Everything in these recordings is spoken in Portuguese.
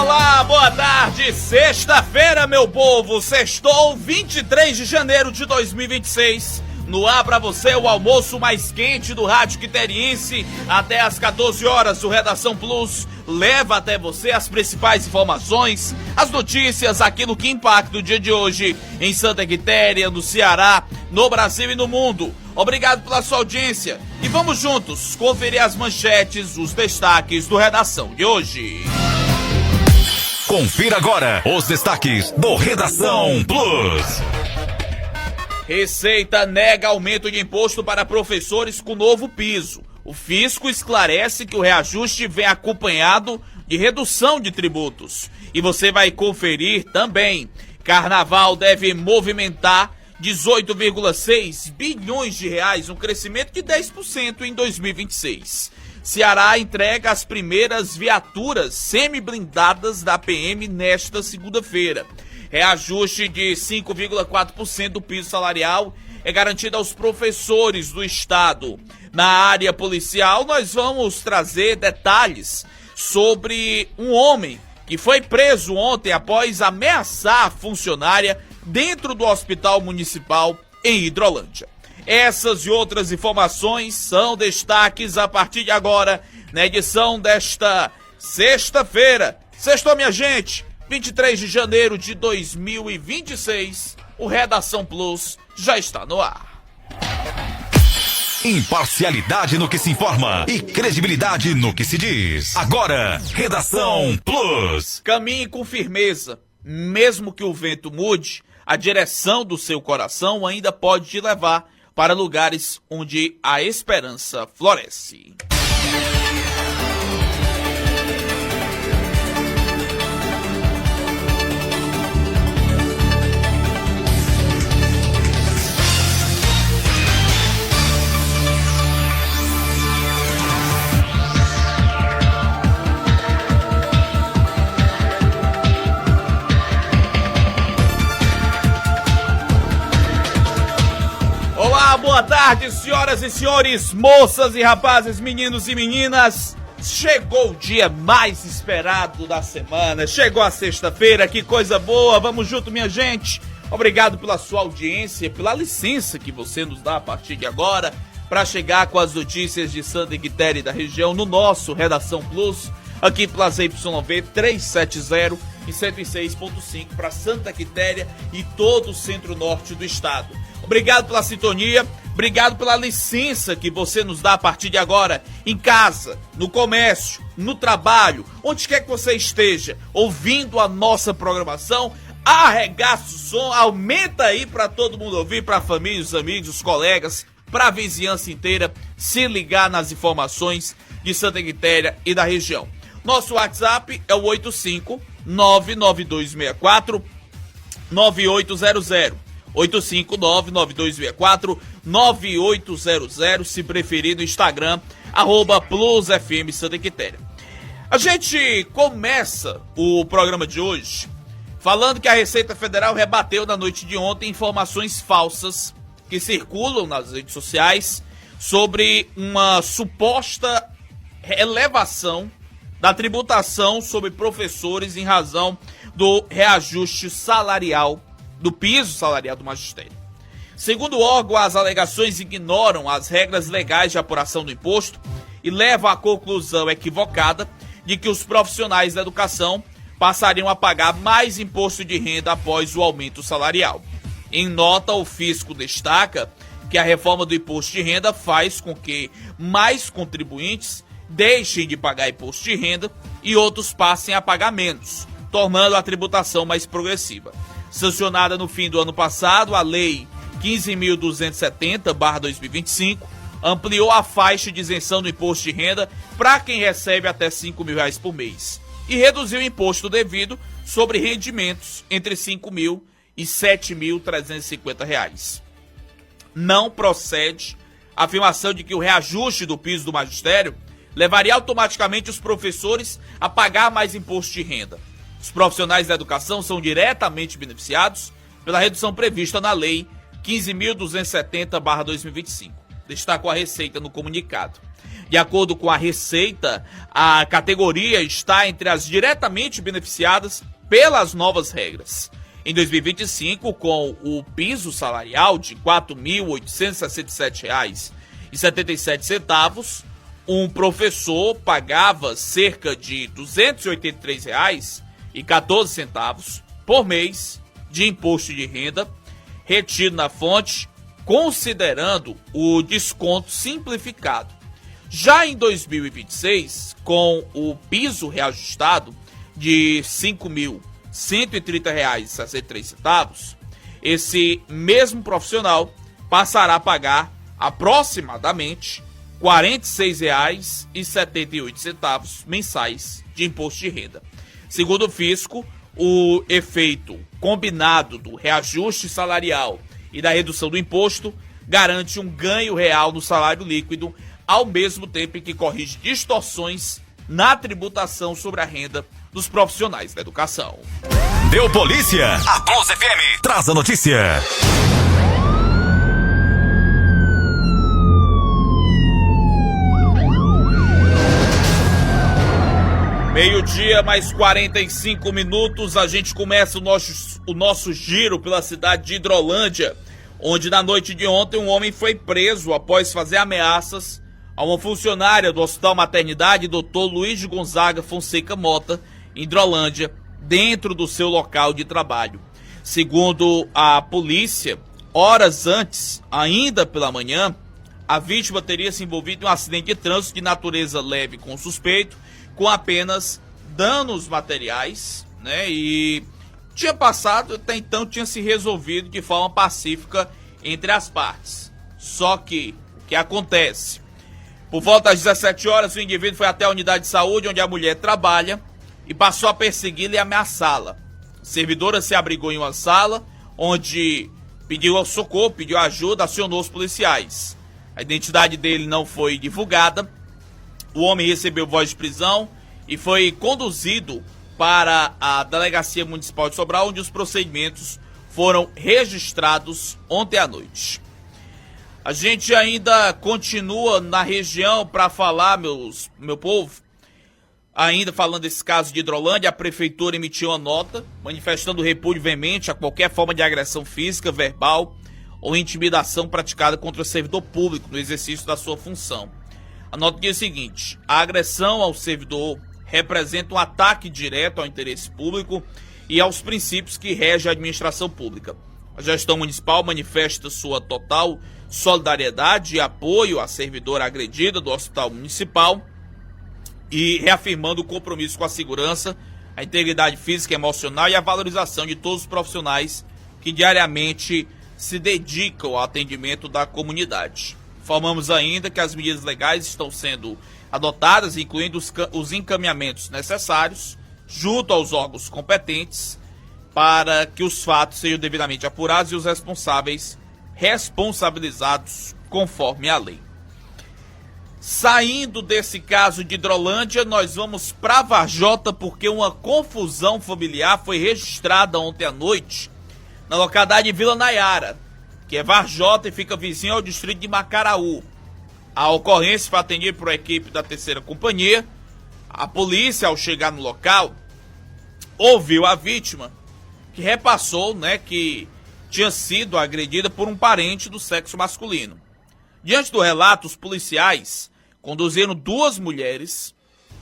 Olá, boa tarde, sexta-feira, meu povo, sextou 23 de janeiro de 2026, no ar pra você o almoço mais quente do Rádio Quiteriense, até às 14 horas, o Redação Plus leva até você as principais informações, as notícias, aquilo que impacta o dia de hoje em Santa Quitéria, no Ceará, no Brasil e no mundo. Obrigado pela sua audiência e vamos juntos conferir as manchetes, os destaques do Redação de hoje. Confira agora os destaques do Redação Plus. Receita nega aumento de imposto para professores com novo piso. O fisco esclarece que o reajuste vem acompanhado de redução de tributos. E você vai conferir também. Carnaval deve movimentar 18,6 bilhões de reais, um crescimento de 10% em 2026. Ceará entrega as primeiras viaturas semi-blindadas da PM nesta segunda-feira. Reajuste de 5,4% do piso salarial é garantido aos professores do estado. Na área policial, nós vamos trazer detalhes sobre um homem que foi preso ontem após ameaçar a funcionária dentro do hospital municipal em Hidrolândia. Essas e outras informações são destaques a partir de agora, na edição desta sexta-feira. Sextou, minha gente, 23 de janeiro de 2026, o Redação Plus já está no ar. Imparcialidade no que se informa e credibilidade no que se diz. Agora, Redação Plus. Caminhe com firmeza, mesmo que o vento mude, a direção do seu coração ainda pode te levar para lugares onde a esperança floresce. Boa tarde, senhoras e senhores, moças e rapazes, meninos e meninas. Chegou o dia mais esperado da semana, chegou a sexta-feira, que coisa boa, vamos junto, minha gente. Obrigado pela sua audiência, pela licença que você nos dá a partir de agora para chegar com as notícias de Santa Quitéria e da região no nosso Redação Plus, aqui pela ZYV 370 e 106.5 para Santa Quitéria e todo o centro-norte do estado. Obrigado pela sintonia, obrigado pela licença que você nos dá a partir de agora, em casa, no comércio, no trabalho, onde quer que você esteja, ouvindo a nossa programação, arregaça o som, aumenta aí para todo mundo ouvir, para a família, os amigos, os colegas, para a vizinhança inteira se ligar nas informações de Santa Quitéria e da região. Nosso WhatsApp é o 85992649800. 85992649800, se preferir no Instagram, @PlusFM Santa Quitéria. A gente começa o programa de hoje falando que a Receita Federal rebateu na noite de ontem informações falsas que circulam nas redes sociais sobre uma suposta elevação da tributação sobre professores em razão do reajuste salarial do piso salarial do magistério. Segundo o órgão, as alegações ignoram as regras legais de apuração do imposto e levam à conclusão equivocada de que os profissionais da educação passariam a pagar mais imposto de renda após o aumento salarial. Em nota, o fisco destaca que a reforma do imposto de renda faz com que mais contribuintes deixem de pagar imposto de renda e outros passem a pagar menos, tornando a tributação mais progressiva. Sancionada no fim do ano passado, a Lei 15.270/2025 ampliou a faixa de isenção do imposto de renda para quem recebe até R$5.000 por mês e reduziu o imposto devido sobre rendimentos entre R$5.000 e R$7.350. Não procede a afirmação de que o reajuste do piso do magistério levaria automaticamente os professores a pagar mais imposto de renda. Os profissionais da educação são diretamente beneficiados pela redução prevista na Lei 15.270/2025, destacou a Receita no comunicado. De acordo com a Receita, a categoria está entre as diretamente beneficiadas pelas novas regras. Em 2025, com o piso salarial de R$ 4.867,77, um professor pagava cerca de R$ 283,14 por mês de imposto de renda retido na fonte, considerando o desconto simplificado. Já em 2026, com o piso reajustado de R$ 5.130,63, esse mesmo profissional passará a pagar aproximadamente R$ 46,78 mensais de imposto de renda. Segundo o fisco, o efeito combinado do reajuste salarial e da redução do imposto garante um ganho real no salário líquido, ao mesmo tempo em que corrige distorções na tributação sobre a renda dos profissionais da educação. Deu polícia? A Plus FM traz a notícia. Meio-dia, mais 45 minutos, a gente começa o nosso giro pela cidade de Hidrolândia, onde na noite de ontem um homem foi preso após fazer ameaças a uma funcionária do Hospital Maternidade, Dr. Luiz Gonzaga Fonseca Mota, em Hidrolândia, dentro do seu local de trabalho. Segundo a polícia, horas antes, ainda pela manhã, a vítima teria se envolvido em um acidente de trânsito de natureza leve com o suspeito, com apenas danos materiais, né? E tinha passado, até então tinha se resolvido de forma pacífica entre as partes. Só que, o que acontece? Por volta das 17 horas, o indivíduo foi até a unidade de saúde onde a mulher trabalha e passou a persegui-la e ameaçá-la. A servidora se abrigou em uma sala, onde pediu socorro, pediu ajuda, acionou os policiais. A identidade dele não foi divulgada. O homem recebeu voz de prisão e foi conduzido para a Delegacia Municipal de Sobral, onde os procedimentos foram registrados ontem à noite. A gente ainda continua na região para falar, meu povo, ainda falando desse caso de Hidrolândia. A prefeitura emitiu uma nota manifestando repúdio veemente a qualquer forma de agressão física, verbal ou intimidação praticada contra o servidor público no exercício da sua função. A nota diz o seguinte: a agressão ao servidor representa um ataque direto ao interesse público e aos princípios que regem a administração pública. A gestão municipal manifesta sua total solidariedade e apoio à servidora agredida do Hospital Municipal e reafirmando o compromisso com a segurança, a integridade física e emocional e a valorização de todos os profissionais que diariamente se dedicam ao atendimento da comunidade. Informamos ainda que as medidas legais estão sendo adotadas, incluindo os encaminhamentos necessários junto aos órgãos competentes para que os fatos sejam devidamente apurados e os responsáveis responsabilizados conforme a lei. Saindo desse caso de Hidrolândia, nós vamos para Varjota, porque uma confusão familiar foi registrada ontem à noite na localidade de Vila Nayara, que é Varjota e fica vizinho ao distrito de Macaraú. A ocorrência foi atendida por uma equipe da 3ª Companhia. A polícia, ao chegar no local, ouviu a vítima, que repassou, que tinha sido agredida por um parente do sexo masculino. Diante do relato, os policiais conduziram 2 mulheres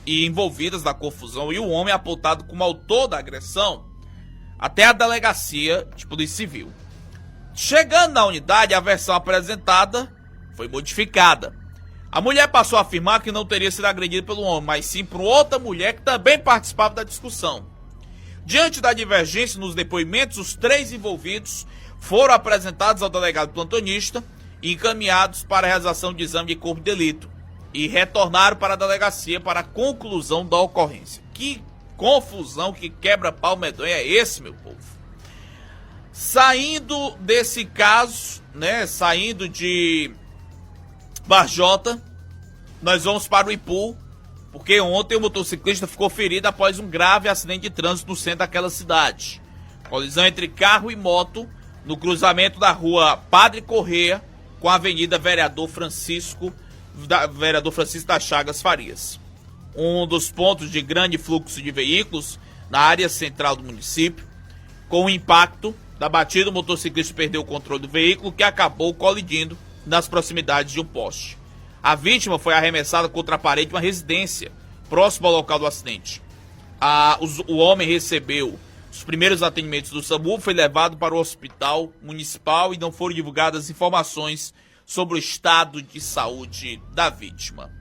envolvidas na confusão e o homem apontado como autor da agressão até a delegacia de polícia civil. Chegando na unidade, a versão apresentada foi modificada. A mulher passou a afirmar que não teria sido agredida pelo homem, mas sim por outra mulher que também participava da discussão. Diante da divergência nos depoimentos, os 3 envolvidos foram apresentados ao delegado plantonista e encaminhados para a realização de exame de corpo de delito e retornaram para a delegacia para a conclusão da ocorrência. Que confusão, que quebra-pau medonho é esse, meu povo? Saindo desse caso, saindo de Varjota, nós vamos para o Ipu, porque ontem o motociclista ficou ferido após um grave acidente de trânsito no centro daquela cidade. Colisão entre carro e moto no cruzamento da rua Padre Corrêa com a Avenida Vereador Francisco vereador Francisco das Chagas Farias. Um dos pontos de grande fluxo de veículos na área central do município. Com o impacto da batida, o motociclista perdeu o controle do veículo, que acabou colidindo nas proximidades de um poste. A vítima foi arremessada contra a parede de uma residência próximo ao local do acidente. O homem recebeu os primeiros atendimentos do SAMU, foi levado para o hospital municipal e não foram divulgadas informações sobre o estado de saúde da vítima.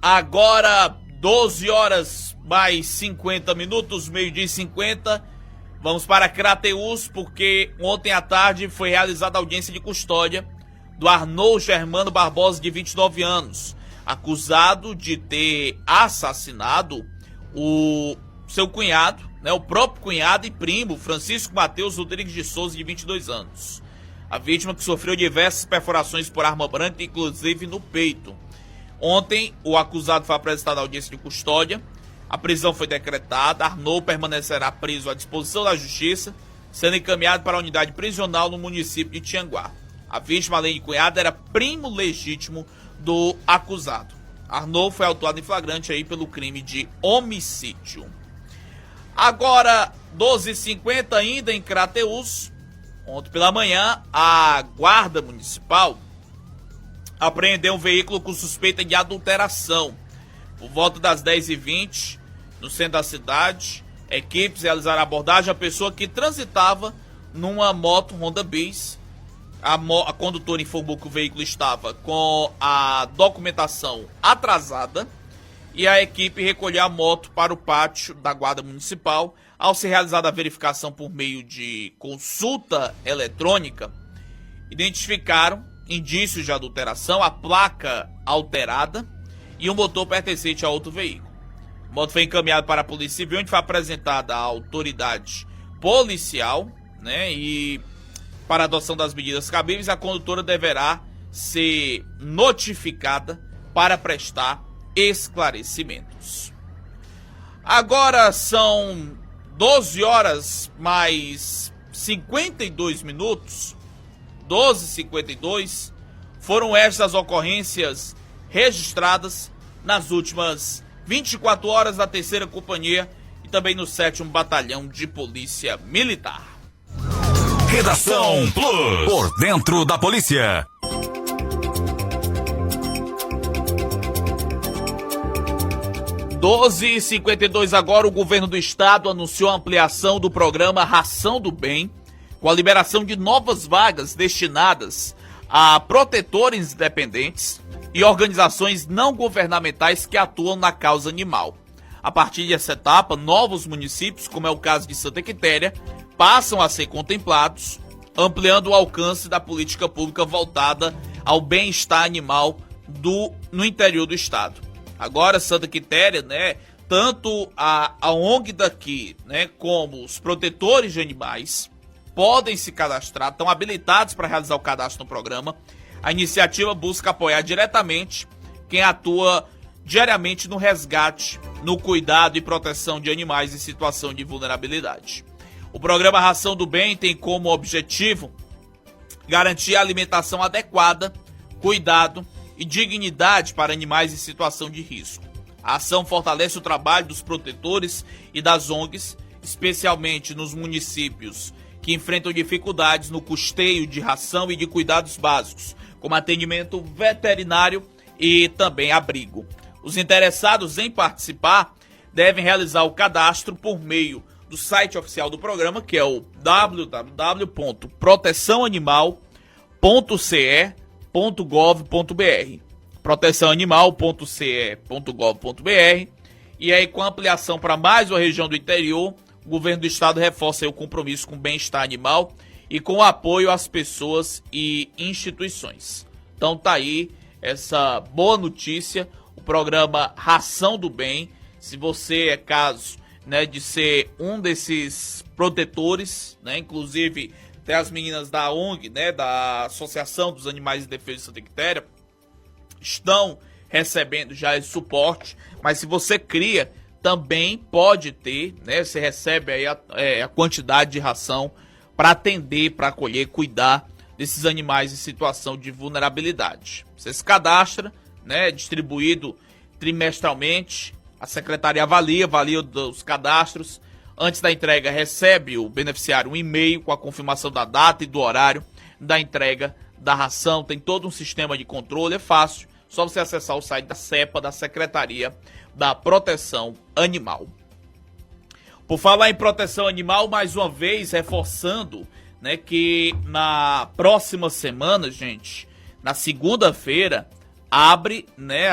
Agora, 12 horas mais 50 minutos, meio-dia e 50, vamos para Crateús, porque ontem à tarde foi realizada a audiência de custódia do Arnold Germano Barbosa, de 29 anos, acusado de ter assassinado o seu cunhado, o próprio cunhado e primo, Francisco Mateus Rodrigues de Souza, de 22 anos. A vítima, que sofreu diversas perfurações por arma branca, inclusive no peito. Ontem, o acusado foi apresentado à audiência de custódia, a prisão foi decretada, Arnold permanecerá preso à disposição da justiça, sendo encaminhado para a unidade prisional no município de Tianguá. A vítima, além de cunhado, era primo legítimo do acusado. Arnold foi autuado em flagrante aí pelo crime de homicídio. Agora, 12h50, ainda em Crateús, ontem pela manhã, a Guarda Municipal apreendeu um veículo com suspeita de adulteração. Por volta das 10h20, no centro da cidade, equipes realizaram a abordagem à pessoa que transitava numa moto Honda Bis. A condutora informou que o veículo estava com a documentação atrasada e a equipe recolheu a moto para o pátio da Guarda Municipal. Ao ser realizada a verificação por meio de consulta eletrônica, identificaram indícios de adulteração, a placa alterada e um motor pertencente a outro veículo. A moto foi encaminhada para a Polícia Civil, onde foi apresentada à autoridade policial, e para a adoção das medidas cabíveis, a condutora deverá ser notificada para prestar esclarecimentos. Agora são 12 horas mais 52 minutos, 12h52, foram estas as ocorrências registradas nas últimas 24 horas da 3ª Companhia e também no 7º Batalhão de Polícia Militar. Redação Plus, por dentro da polícia. Doze e 52 agora, o governo do estado anunciou a ampliação do programa Ração do Bem, com a liberação de novas vagas destinadas a protetores independentes e organizações não governamentais que atuam na causa animal. A partir dessa etapa, novos municípios, como é o caso de Santa Quitéria, passam a ser contemplados, ampliando o alcance da política pública voltada ao bem-estar animal no interior do estado. Agora, Santa Quitéria, tanto a ONG daqui, como os protetores de animais podem se cadastrar, estão habilitados para realizar o cadastro no programa. A iniciativa busca apoiar diretamente quem atua diariamente no resgate, no cuidado e proteção de animais em situação de vulnerabilidade. O programa Ração do Bem tem como objetivo garantir a alimentação adequada, cuidado e dignidade para animais em situação de risco. A ação fortalece o trabalho dos protetores e das ONGs, especialmente nos municípios que enfrentam dificuldades no custeio de ração e de cuidados básicos, como atendimento veterinário e também abrigo. Os interessados em participar devem realizar o cadastro por meio do site oficial do programa, que é o proteçãoanimal.ce.gov.br proteçãoanimal.ce.gov.br. E aí, com a ampliação para mais uma região do interior, o governo do estado reforça aí o compromisso com o bem-estar animal e com o apoio às pessoas e instituições. Então tá aí essa boa notícia, o programa Ração do Bem. Se você é caso de ser um desses protetores, inclusive tem as meninas da ONG, da Associação dos Animais de Defesa de Santa Quitéria, estão recebendo já esse suporte, mas se você cria, também pode ter, você recebe aí a quantidade de ração para atender, para acolher, cuidar desses animais em situação de vulnerabilidade. Você se cadastra, né, distribuído trimestralmente, a secretaria avalia os cadastros. Antes da entrega, recebe o beneficiário um e-mail com a confirmação da data e do horário da entrega da ração. Tem todo um sistema de controle, é fácil, só você acessar o site da CEPA, da Secretaria da Proteção Animal. Por falar em proteção animal, mais uma vez reforçando, né, que na próxima semana, gente, na segunda-feira, abre, né,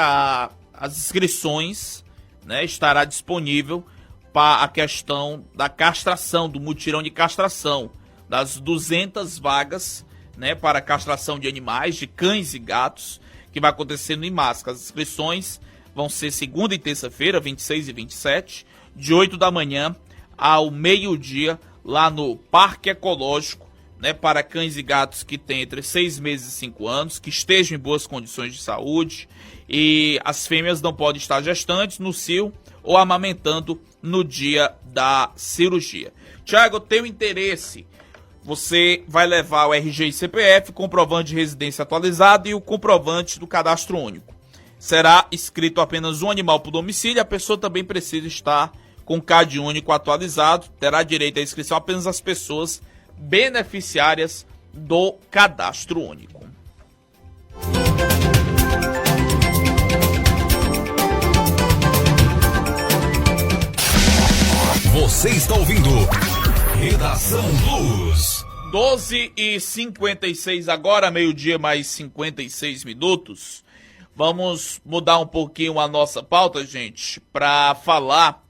as inscrições, né, estará disponível para a questão da castração, do mutirão de castração, das 200 vagas, né, para castração de animais, de cães e gatos, que vai acontecer no IMASC. As inscrições vão ser segunda e terça-feira, 26 e 27, de 8 da manhã ao meio-dia, lá no Parque Ecológico, né, para cães e gatos que têm entre 6 meses e 5 anos, que estejam em boas condições de saúde, e as fêmeas não podem estar gestantes no cio ou amamentando no dia da cirurgia. Tiago, eu tenho interesse. Você vai levar o RG e CPF, comprovante de residência atualizado e o comprovante do cadastro único. Será inscrito apenas um animal por domicílio. A pessoa também precisa estar com CAD único atualizado. Terá direito à inscrição apenas as pessoas beneficiárias do cadastro único. Você está ouvindo Redação Plus. 12h56 agora, meio-dia mais 56 minutos. Vamos mudar um pouquinho a nossa pauta, gente, para falar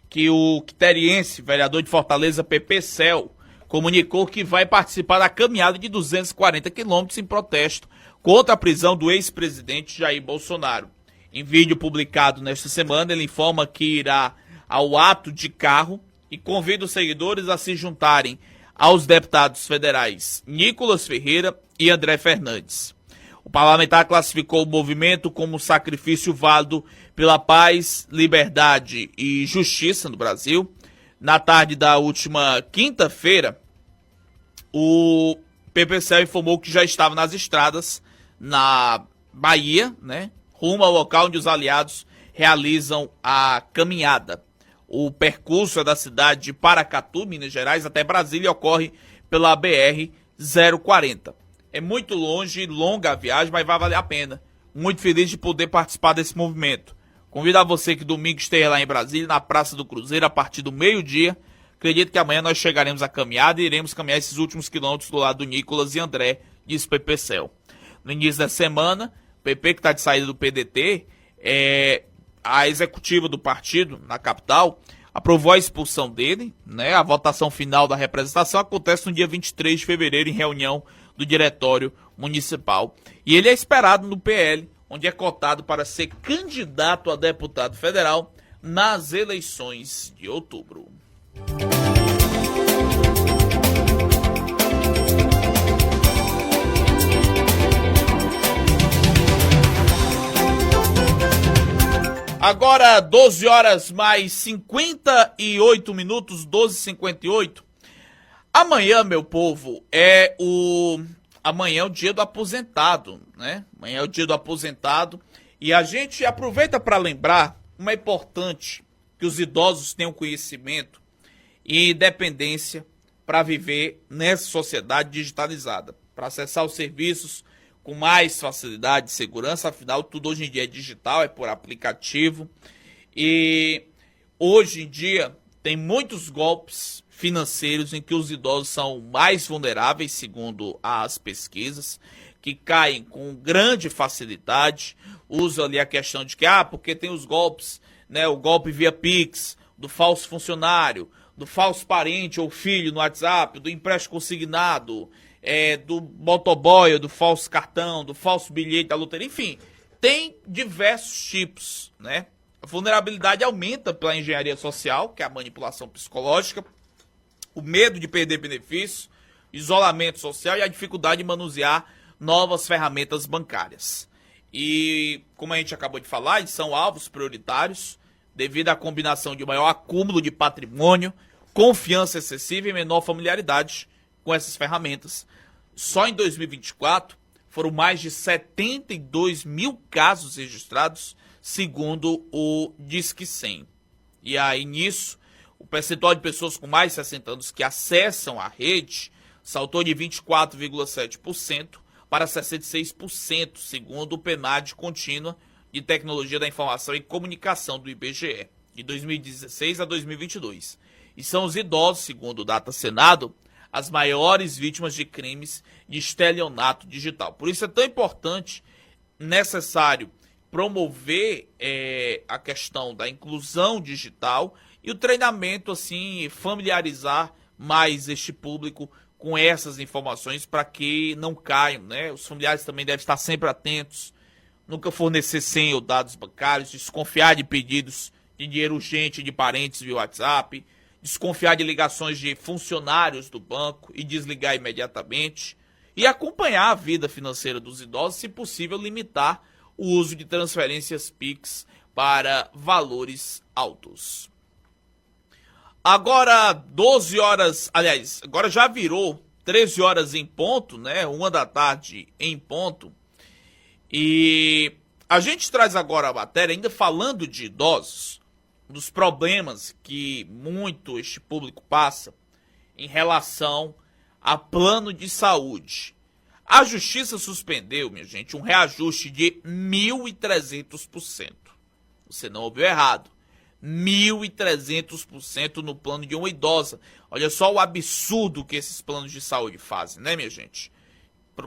que o quiteriense, vereador de Fortaleza, Pepe Cel, comunicou que vai participar da caminhada de 240 quilômetros em protesto contra a prisão do ex-presidente Jair Bolsonaro. Em vídeo publicado nesta semana, ele informa que irá ao ato de carro e convida os seguidores a se juntarem aos deputados federais Nicolas Ferreira e André Fernandes. O parlamentar classificou o movimento como um sacrifício válido pela paz, liberdade e justiça no Brasil. Na tarde da última quinta-feira, o PPCL informou que já estava nas estradas na Bahia, né, rumo ao local onde os aliados realizam a caminhada. O percurso é da cidade de Paracatu, Minas Gerais, até Brasília e ocorre pela BR-040. É muito longe, longa a viagem, mas vai valer a pena. Muito feliz de poder participar desse movimento. Convido a você que domingo esteja lá em Brasília, na Praça do Cruzeiro, a partir do meio-dia. Acredito que amanhã nós chegaremos à caminhada e iremos caminhar esses últimos quilômetros do lado do Nicolas e André, diz Pepe Cel. No início da semana, o PP, que está de saída do PDT, a executiva do partido, na capital, aprovou a expulsão dele, né? A votação final da representação acontece no dia 23 de fevereiro, em reunião do Diretório Municipal. E ele é esperado no PL, onde é cotado para ser candidato a deputado federal nas eleições de outubro. Agora 12 horas mais 58 minutos, 12h58. Amanhã, meu povo, amanhã é o dia do aposentado, né? Amanhã é o dia do aposentado e a gente aproveita para lembrar como é importante que os idosos tenham conhecimento e independência para viver nessa sociedade digitalizada, para acessar os serviços com mais facilidade e segurança. Afinal, tudo hoje em dia é digital, é por aplicativo. E hoje em dia tem muitos golpes financeiros em que os idosos são mais vulneráveis, segundo as pesquisas, que caem com grande facilidade. Usam ali a questão de que, porque tem os golpes, né, o golpe via Pix, do falso funcionário, do falso parente ou filho no WhatsApp, do empréstimo consignado, do motoboy, do falso cartão, do falso bilhete da loteria, enfim, tem diversos tipos, né? A vulnerabilidade aumenta pela engenharia social, que é a manipulação psicológica, o medo de perder benefícios, isolamento social e a dificuldade de manusear novas ferramentas bancárias. E, como a gente acabou de falar, eles são alvos prioritários devido à combinação de maior acúmulo de patrimônio, confiança excessiva e menor familiaridade com essas ferramentas. Só em 2024 foram mais de 72 mil casos registrados, segundo o Disque 100. E aí nisso, o percentual de pessoas com mais de 60 anos que acessam a rede saltou de 24,7% para 66%, segundo o PNAD Contínua de Tecnologia da Informação e Comunicação do IBGE, de 2016 a 2022. E são os idosos, segundo o Data Senado, as maiores vítimas de crimes de estelionato digital. Por isso é tão importante, necessário, promover a questão da inclusão digital e o treinamento, assim, familiarizar mais este público com essas informações para que não caiam, né? Os familiares também devem estar sempre atentos, nunca fornecer senha ou dados bancários, desconfiar de pedidos de dinheiro urgente de parentes via WhatsApp, desconfiar de ligações de funcionários do banco e desligar imediatamente, e acompanhar a vida financeira dos idosos, se possível limitar o uso de transferências Pix para valores altos. Agora 12 horas, aliás, agora já virou 13 horas em ponto, né? 1 da tarde em ponto. E a gente traz agora a matéria, ainda falando de idosos, dos problemas que muito este público passa em relação a plano de saúde. A Justiça suspendeu, minha gente, um reajuste de 1.300%. Você não ouviu errado. 1.300% no plano de uma idosa. Olha só o absurdo que esses planos de saúde fazem, né, minha gente?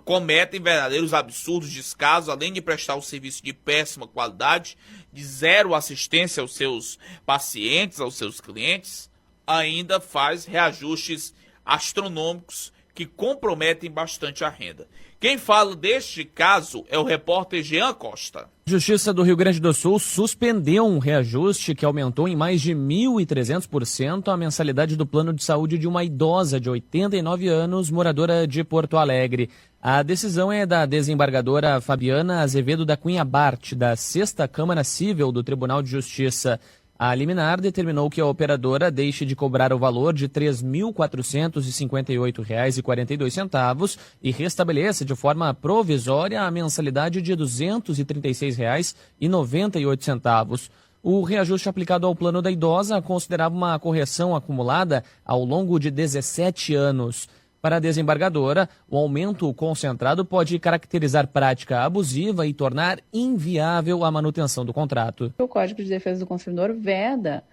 Cometem verdadeiros absurdos, descasos, além de prestar um serviço de péssima qualidade, de zero assistência aos seus pacientes, aos seus clientes, ainda faz reajustes astronômicos que comprometem bastante a renda. Quem fala deste caso é o repórter Jean Costa. A Justiça do Rio Grande do Sul suspendeu um reajuste que aumentou em mais de 1.300% a mensalidade do plano de saúde de uma idosa de 89 anos, moradora de Porto Alegre. A decisão é da desembargadora Fabiana Azevedo da Cunha Bart, da 6ª Câmara Cível do Tribunal de Justiça. A liminar determinou que a operadora deixe de cobrar o valor de R$ 3.458,42 e restabeleça de forma provisória a mensalidade de R$ 236,98. O reajuste aplicado ao plano da idosa considerava uma correção acumulada ao longo de 17 anos. Para a desembargadora, o aumento concentrado pode caracterizar prática abusiva e tornar inviável a manutenção do contrato. O Código de Defesa do Consumidor veda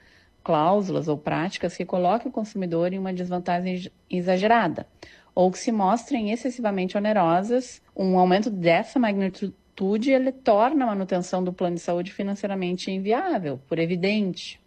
cláusulas ou práticas que coloquem o consumidor em uma desvantagem exagerada ou que se mostrem excessivamente onerosas. Um aumento dessa magnitude ele torna a manutenção do plano de saúde financeiramente inviável, por evidente.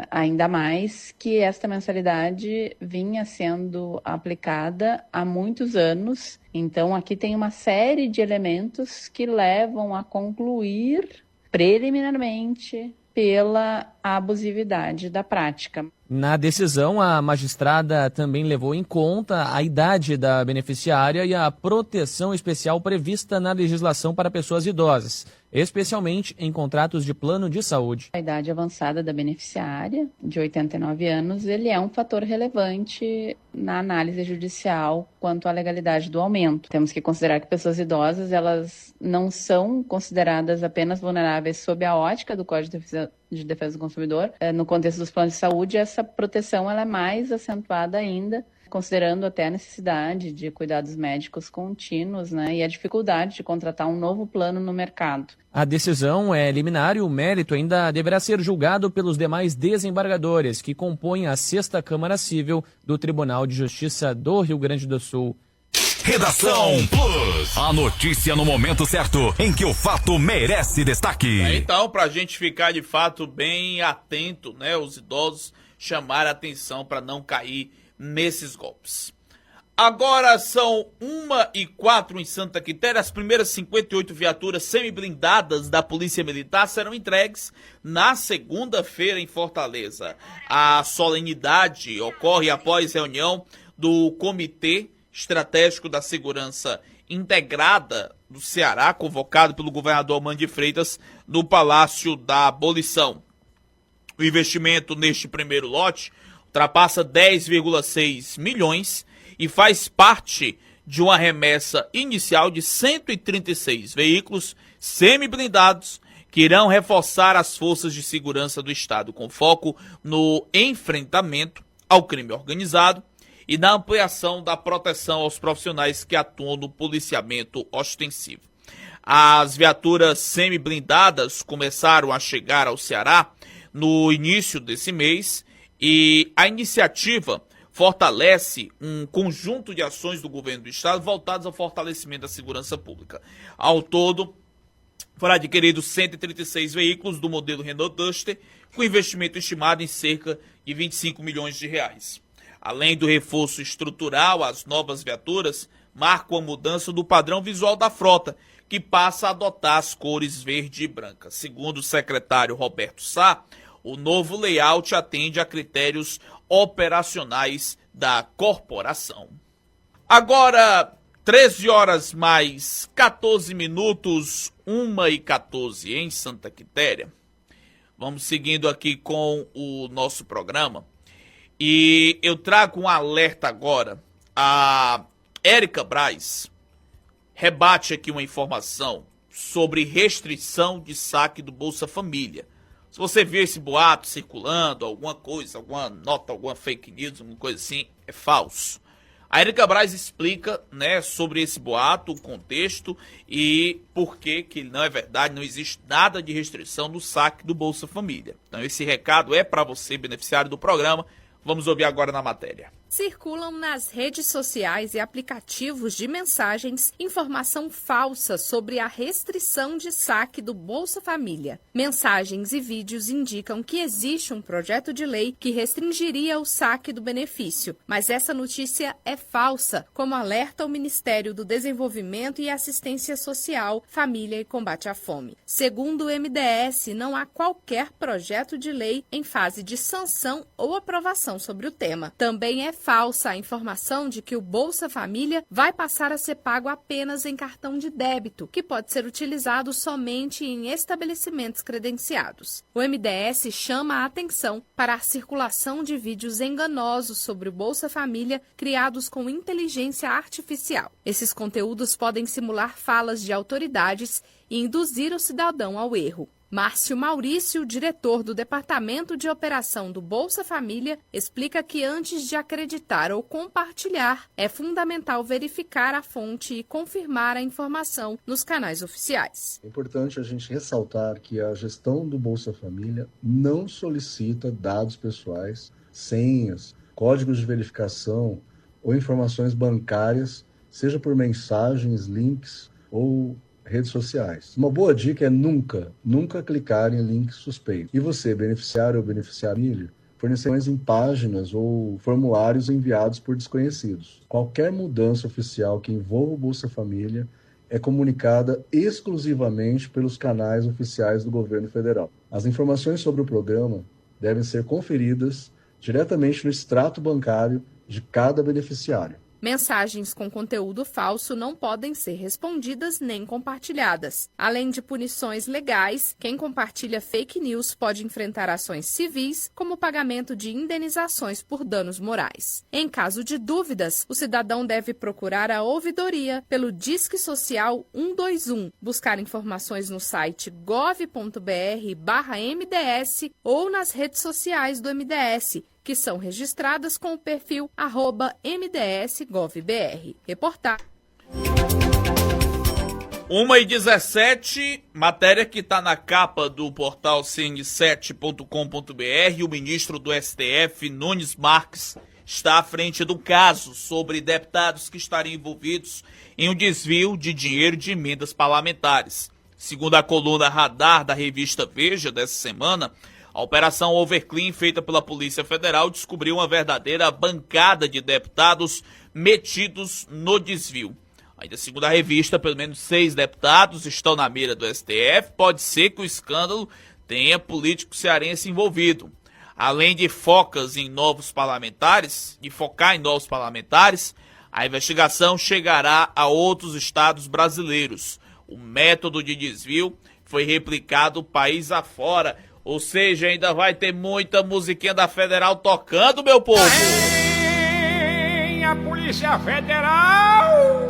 Ainda mais que esta mensalidade vinha sendo aplicada há muitos anos. Então, aqui tem uma série de elementos que levam a concluir preliminarmente pela abusividade da prática. Na decisão, a magistrada também levou em conta a idade da beneficiária e a proteção especial prevista na legislação para pessoas idosas, especialmente em contratos de plano de saúde. A idade avançada da beneficiária, de 89 anos, ele é um fator relevante na análise judicial quanto à legalidade do aumento. Temos que considerar que pessoas idosas, elas não são consideradas apenas vulneráveis sob a ótica do Código de Defesa do Consumidor. No contexto dos planos de saúde, essa proteção ela é mais acentuada ainda, considerando até a necessidade de cuidados médicos contínuos, né, e a dificuldade de contratar um novo plano no mercado. A decisão é liminar e o mérito ainda deverá ser julgado pelos demais desembargadores que compõem a 6ª Câmara Cível do Tribunal de Justiça do Rio Grande do Sul. Redação Plus. A notícia no momento certo, em que o fato merece destaque. Então, pra gente ficar de fato bem atento, né, os idosos, chamar a atenção para não cair nesses golpes. Agora são 1h04 em Santa Quitéria. As primeiras 58 viaturas semi-blindadas da Polícia Militar serão entregues na segunda-feira em Fortaleza. A solenidade ocorre após reunião do Comitê Estratégico da Segurança Integrada do Ceará, convocado pelo governador Armando de Freitas no Palácio da Abolição. O investimento neste primeiro lote ultrapassa 10,6 milhões e faz parte de uma remessa inicial de 136 veículos semi-blindados que irão reforçar as forças de segurança do Estado, com foco no enfrentamento ao crime organizado e na ampliação da proteção aos profissionais que atuam no policiamento ostensivo. As viaturas semi-blindadas começaram a chegar ao Ceará no início desse mês e a iniciativa fortalece um conjunto de ações do governo do Estado voltadas ao fortalecimento da segurança pública. Ao todo, foram adquiridos 136 veículos do modelo Renault Duster, com investimento estimado em cerca de 25 milhões de reais. Além do reforço estrutural, as novas viaturas marcam a mudança do padrão visual da frota, que passa a adotar as cores verde e branca. Segundo o secretário Roberto Sá, o novo layout atende a critérios operacionais da corporação. Agora, 13 horas mais 14 minutos, 1h14 em Santa Quitéria. Vamos seguindo aqui com o nosso programa. E eu trago um alerta agora. A Érica Braz rebate aqui uma informação sobre restrição de saque do Bolsa Família. Se você viu esse boato circulando, alguma coisa, alguma nota, alguma fake news, alguma coisa assim, é falso. A Érica Braz explica, né, sobre esse boato, o contexto e por que não é verdade, não existe nada de restrição no saque do Bolsa Família. Então esse recado é para você, beneficiário do programa. Vamos ouvir agora na matéria. Circulam nas redes sociais e aplicativos de mensagens informação falsa sobre a restrição de saque do Bolsa Família. Mensagens e vídeos indicam que existe um projeto de lei que restringiria o saque do benefício, mas essa notícia é falsa, como alerta o Ministério do Desenvolvimento e Assistência Social, Família e Combate à Fome. Segundo o MDS, não há qualquer projeto de lei em fase de sanção ou aprovação sobre o tema. Também é falsa a informação de que o Bolsa Família vai passar a ser pago apenas em cartão de débito, que pode ser utilizado somente em estabelecimentos credenciados. O MDS chama a atenção para a circulação de vídeos enganosos sobre o Bolsa Família criados com inteligência artificial. Esses conteúdos podem simular falas de autoridades e induzir o cidadão ao erro. Márcio Maurício, diretor do Departamento de Operação do Bolsa Família, explica que antes de acreditar ou compartilhar, é fundamental verificar a fonte e confirmar a informação nos canais oficiais. É importante a gente ressaltar que a gestão do Bolsa Família não solicita dados pessoais, senhas, códigos de verificação ou informações bancárias, seja por mensagens, links ou redes sociais. Uma boa dica é nunca clicar em links suspeitos. E você, beneficiário ou beneficiário, fornecer em páginas ou formulários enviados por desconhecidos. Qualquer mudança oficial que envolva o Bolsa Família é comunicada exclusivamente pelos canais oficiais do governo federal. As informações sobre o programa devem ser conferidas diretamente no extrato bancário de cada beneficiário. Mensagens com conteúdo falso não podem ser respondidas nem compartilhadas. Além de punições legais, quem compartilha fake news pode enfrentar ações civis, como o pagamento de indenizações por danos morais. Em caso de dúvidas, o cidadão deve procurar a ouvidoria pelo Disque Social 121, buscar informações no site gov.br/MDS ou nas redes sociais do MDS, que são registradas com o perfil @MDSGovBR. Reportagem. 1h17, matéria que está na capa do portal cn7.com.br. O ministro do STF, Nunes Marques, está à frente do caso sobre deputados que estariam envolvidos em um desvio de dinheiro de emendas parlamentares. Segundo a coluna Radar da revista Veja dessa semana, a operação Overclean, feita pela Polícia Federal, descobriu uma verdadeira bancada de deputados metidos no desvio. Ainda segundo a revista, pelo menos 6 deputados estão na mira do STF. Pode ser que o escândalo tenha político cearense envolvido. Além de focar em novos parlamentares, a investigação chegará a outros estados brasileiros. O método de desvio foi replicado país afora. Ou seja, ainda vai ter muita musiquinha da Federal tocando, meu povo. A da Polícia Federal.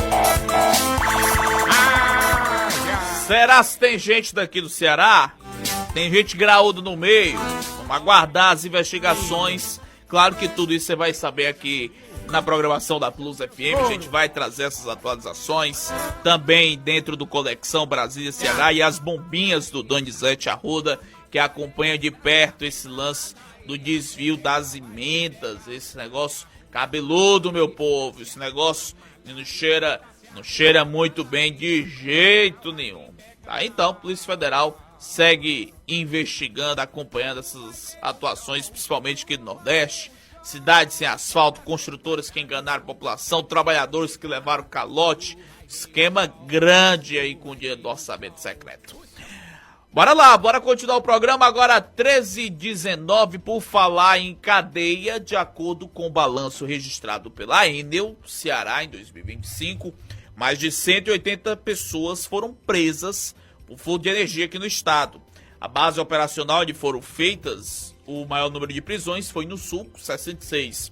Será se tem gente daqui do Ceará? Tem gente graúdo no meio? Vamos aguardar as investigações. Claro que tudo isso você vai saber aqui na programação da Plus FM. A gente vai trazer essas atualizações também dentro do Conexão Brasília-Ceará e as bombinhas do Donizete Arruda, que acompanha de perto esse lance do desvio das emendas, esse negócio cabeludo, meu povo, esse negócio que não cheira muito bem de jeito nenhum. Tá, então, a Polícia Federal segue investigando, acompanhando essas atuações, principalmente aqui do Nordeste. Cidades sem asfalto, construtoras que enganaram a população, trabalhadores que levaram calote, esquema grande aí com o dinheiro do orçamento secreto. Bora lá, bora continuar o programa agora 13h19, por falar em cadeia. De acordo com o balanço registrado pela Enel Ceará em 2025, mais de 180 pessoas foram presas por furto de energia aqui no estado. A base operacional onde foram feitas o maior número de prisões foi no Sul, 66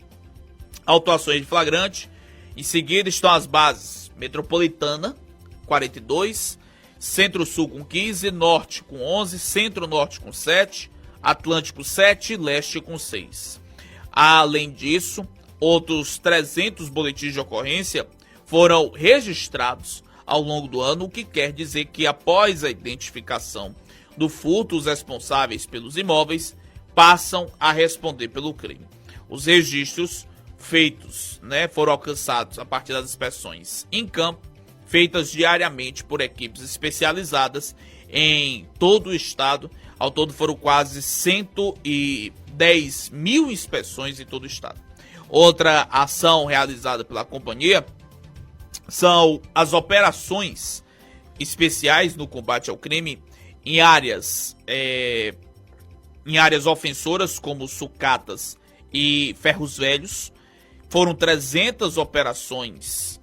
autuações de flagrante. Em seguida estão as bases Metropolitana, 42, Centro-Sul com 15, Norte com 11, Centro-Norte com 7, Atlântico 7 e Leste com 6. Além disso, outros 300 boletins de ocorrência foram registrados ao longo do ano, o que quer dizer que após a identificação do furto, os responsáveis pelos imóveis passam a responder pelo crime. Os registros feitos, foram alcançados a partir das inspeções em campo, feitas diariamente por equipes especializadas em todo o estado. Ao todo foram quase 110 mil inspeções em todo o estado. Outra ação realizada pela companhia são as operações especiais no combate ao crime em áreas ofensoras como sucatas e ferros velhos. Foram 300 operações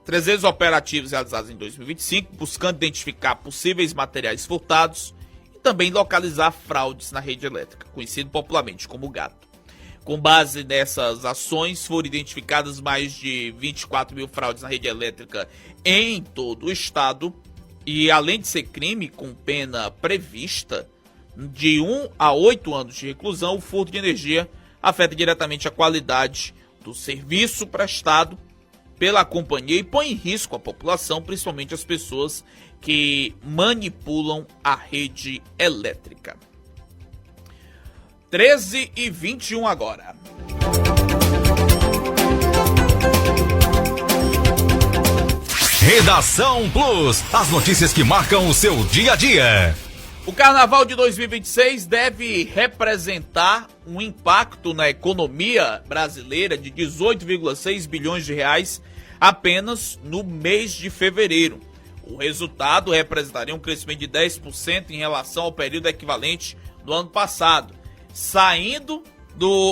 300 operativos realizados em 2025, buscando identificar possíveis materiais furtados e também localizar fraudes na rede elétrica, conhecido popularmente como gato. Com base nessas ações, foram identificadas mais de 24 mil fraudes na rede elétrica em todo o estado. E além de ser crime com pena prevista de 1 a 8 anos de reclusão, o furto de energia afeta diretamente a qualidade do serviço prestado pela companhia e põe em risco a população, principalmente as pessoas que manipulam a rede elétrica. 13h21 agora. Redação Plus, as notícias que marcam o seu dia a dia. O Carnaval de 2026 deve representar um impacto na economia brasileira de 18,6 bilhões de reais apenas no mês de fevereiro. O resultado representaria um crescimento de 10% em relação ao período equivalente do ano passado. Saindo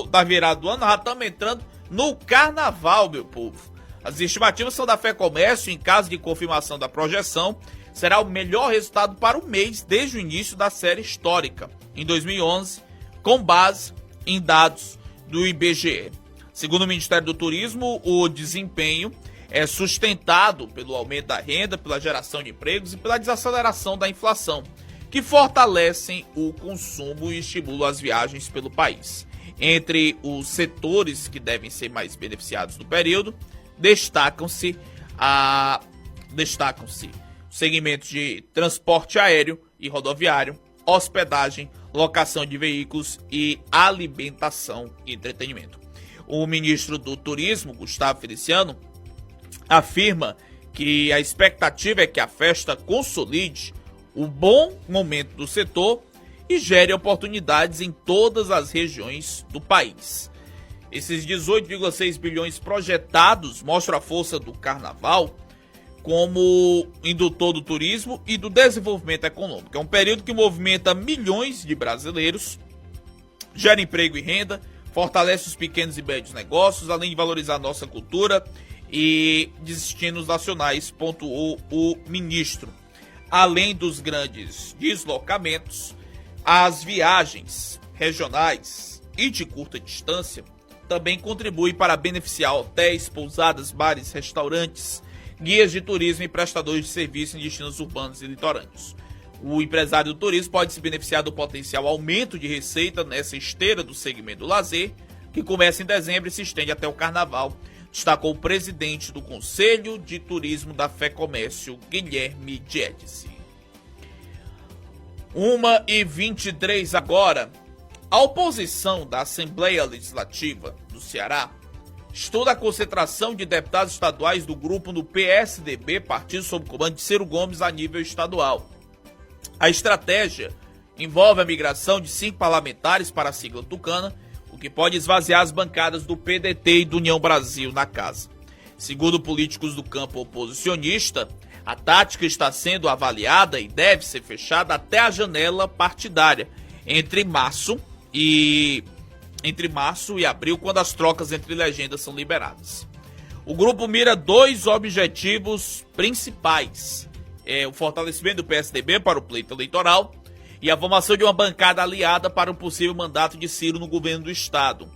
da virada do ano, já estamos entrando no Carnaval, meu povo. As estimativas são da FEComércio. Em caso de confirmação da projeção, será o melhor resultado para o mês desde o início da série histórica, em 2011, com base em dados do IBGE. Segundo o Ministério do Turismo, o desempenho é sustentado pelo aumento da renda, pela geração de empregos e pela desaceleração da inflação, que fortalecem o consumo e estimulam as viagens pelo país. Entre os setores que devem ser mais beneficiados no período, destacam-se segmentos de transporte aéreo e rodoviário, hospedagem, locação de veículos e alimentação e entretenimento. O ministro do Turismo, Gustavo Feliciano, afirma que a expectativa é que a festa consolide o bom momento do setor e gere oportunidades em todas as regiões do país. Esses 18,6 bilhões projetados mostram a força do Carnaval como indutor do turismo e do desenvolvimento econômico. É um período que movimenta milhões de brasileiros, gera emprego e renda, fortalece os pequenos e médios negócios, além de valorizar nossa cultura e destinos nacionais, pontuou o ministro. Além dos grandes deslocamentos, as viagens regionais e de curta distância também contribui para beneficiar hotéis, pousadas, bares, restaurantes, guias de turismo e prestadores de serviço em destinos urbanos e litorâneos. O empresário do turismo pode se beneficiar do potencial aumento de receita nessa esteira do segmento do lazer, que começa em dezembro e se estende até o carnaval, destacou o presidente do Conselho de Turismo da FEComércio, Guilherme Diedice. 1h23 agora. A oposição da Assembleia Legislativa do Ceará estuda a concentração de deputados estaduais do grupo no PSDB, partido sob comando de Ciro Gomes, a nível estadual. A estratégia envolve a migração de 5 parlamentares para a sigla tucana, o que pode esvaziar as bancadas do PDT e do União Brasil na casa. Segundo políticos do campo oposicionista, a tática está sendo avaliada e deve ser fechada até a janela partidária, entre março e abril, quando as trocas entre legendas são liberadas. O grupo mira 2 objetivos principais: o fortalecimento do PSDB para o pleito eleitoral e a formação de uma bancada aliada para um possível mandato de Ciro no governo do estado.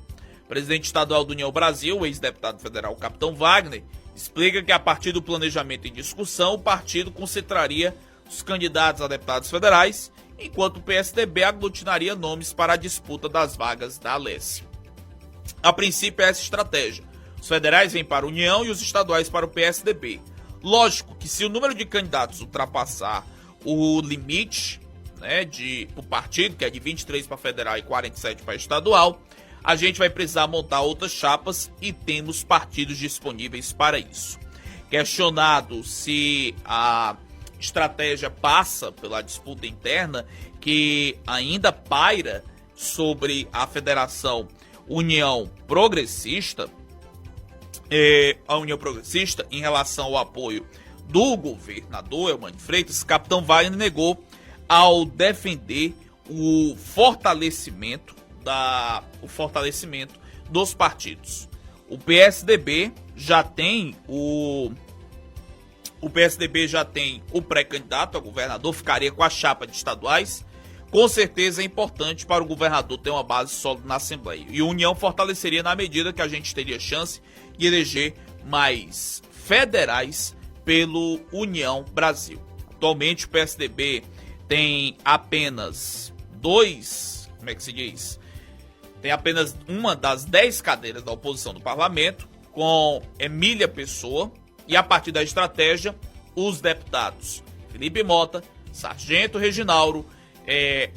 O presidente estadual do União Brasil, o ex-deputado federal Capitão Wagner, explica que a partir do planejamento em discussão, o partido concentraria os candidatos a deputados federais, enquanto o PSDB aglutinaria nomes para a disputa das vagas da Alesse. A princípio é essa estratégia. Os federais vêm para a União e os estaduais para o PSDB. Lógico que se o número de candidatos ultrapassar o limite, né, pro partido, que é de 23 para federal e 47 para estadual, a gente vai precisar montar outras chapas e temos partidos disponíveis para isso. Questionado se a estratégia passa pela disputa interna que ainda paira sobre a Federação União Progressista, em relação ao apoio do governador Elmano Freitas, Capitão Wagner negou ao defender o fortalecimento dos partidos. O PSDB já tem o pré-candidato a governador, ficaria com a chapa de estaduais. Com certeza é importante para o governador ter uma base sólida na Assembleia. E a União fortaleceria na medida que a gente teria chance de eleger mais federais pelo União Brasil. Atualmente o PSDB tem apenas tem apenas uma das 10 cadeiras da oposição do parlamento, com Emília Pessoa, e a partir da estratégia, os deputados Felipe Mota, Sargento Reginaldo,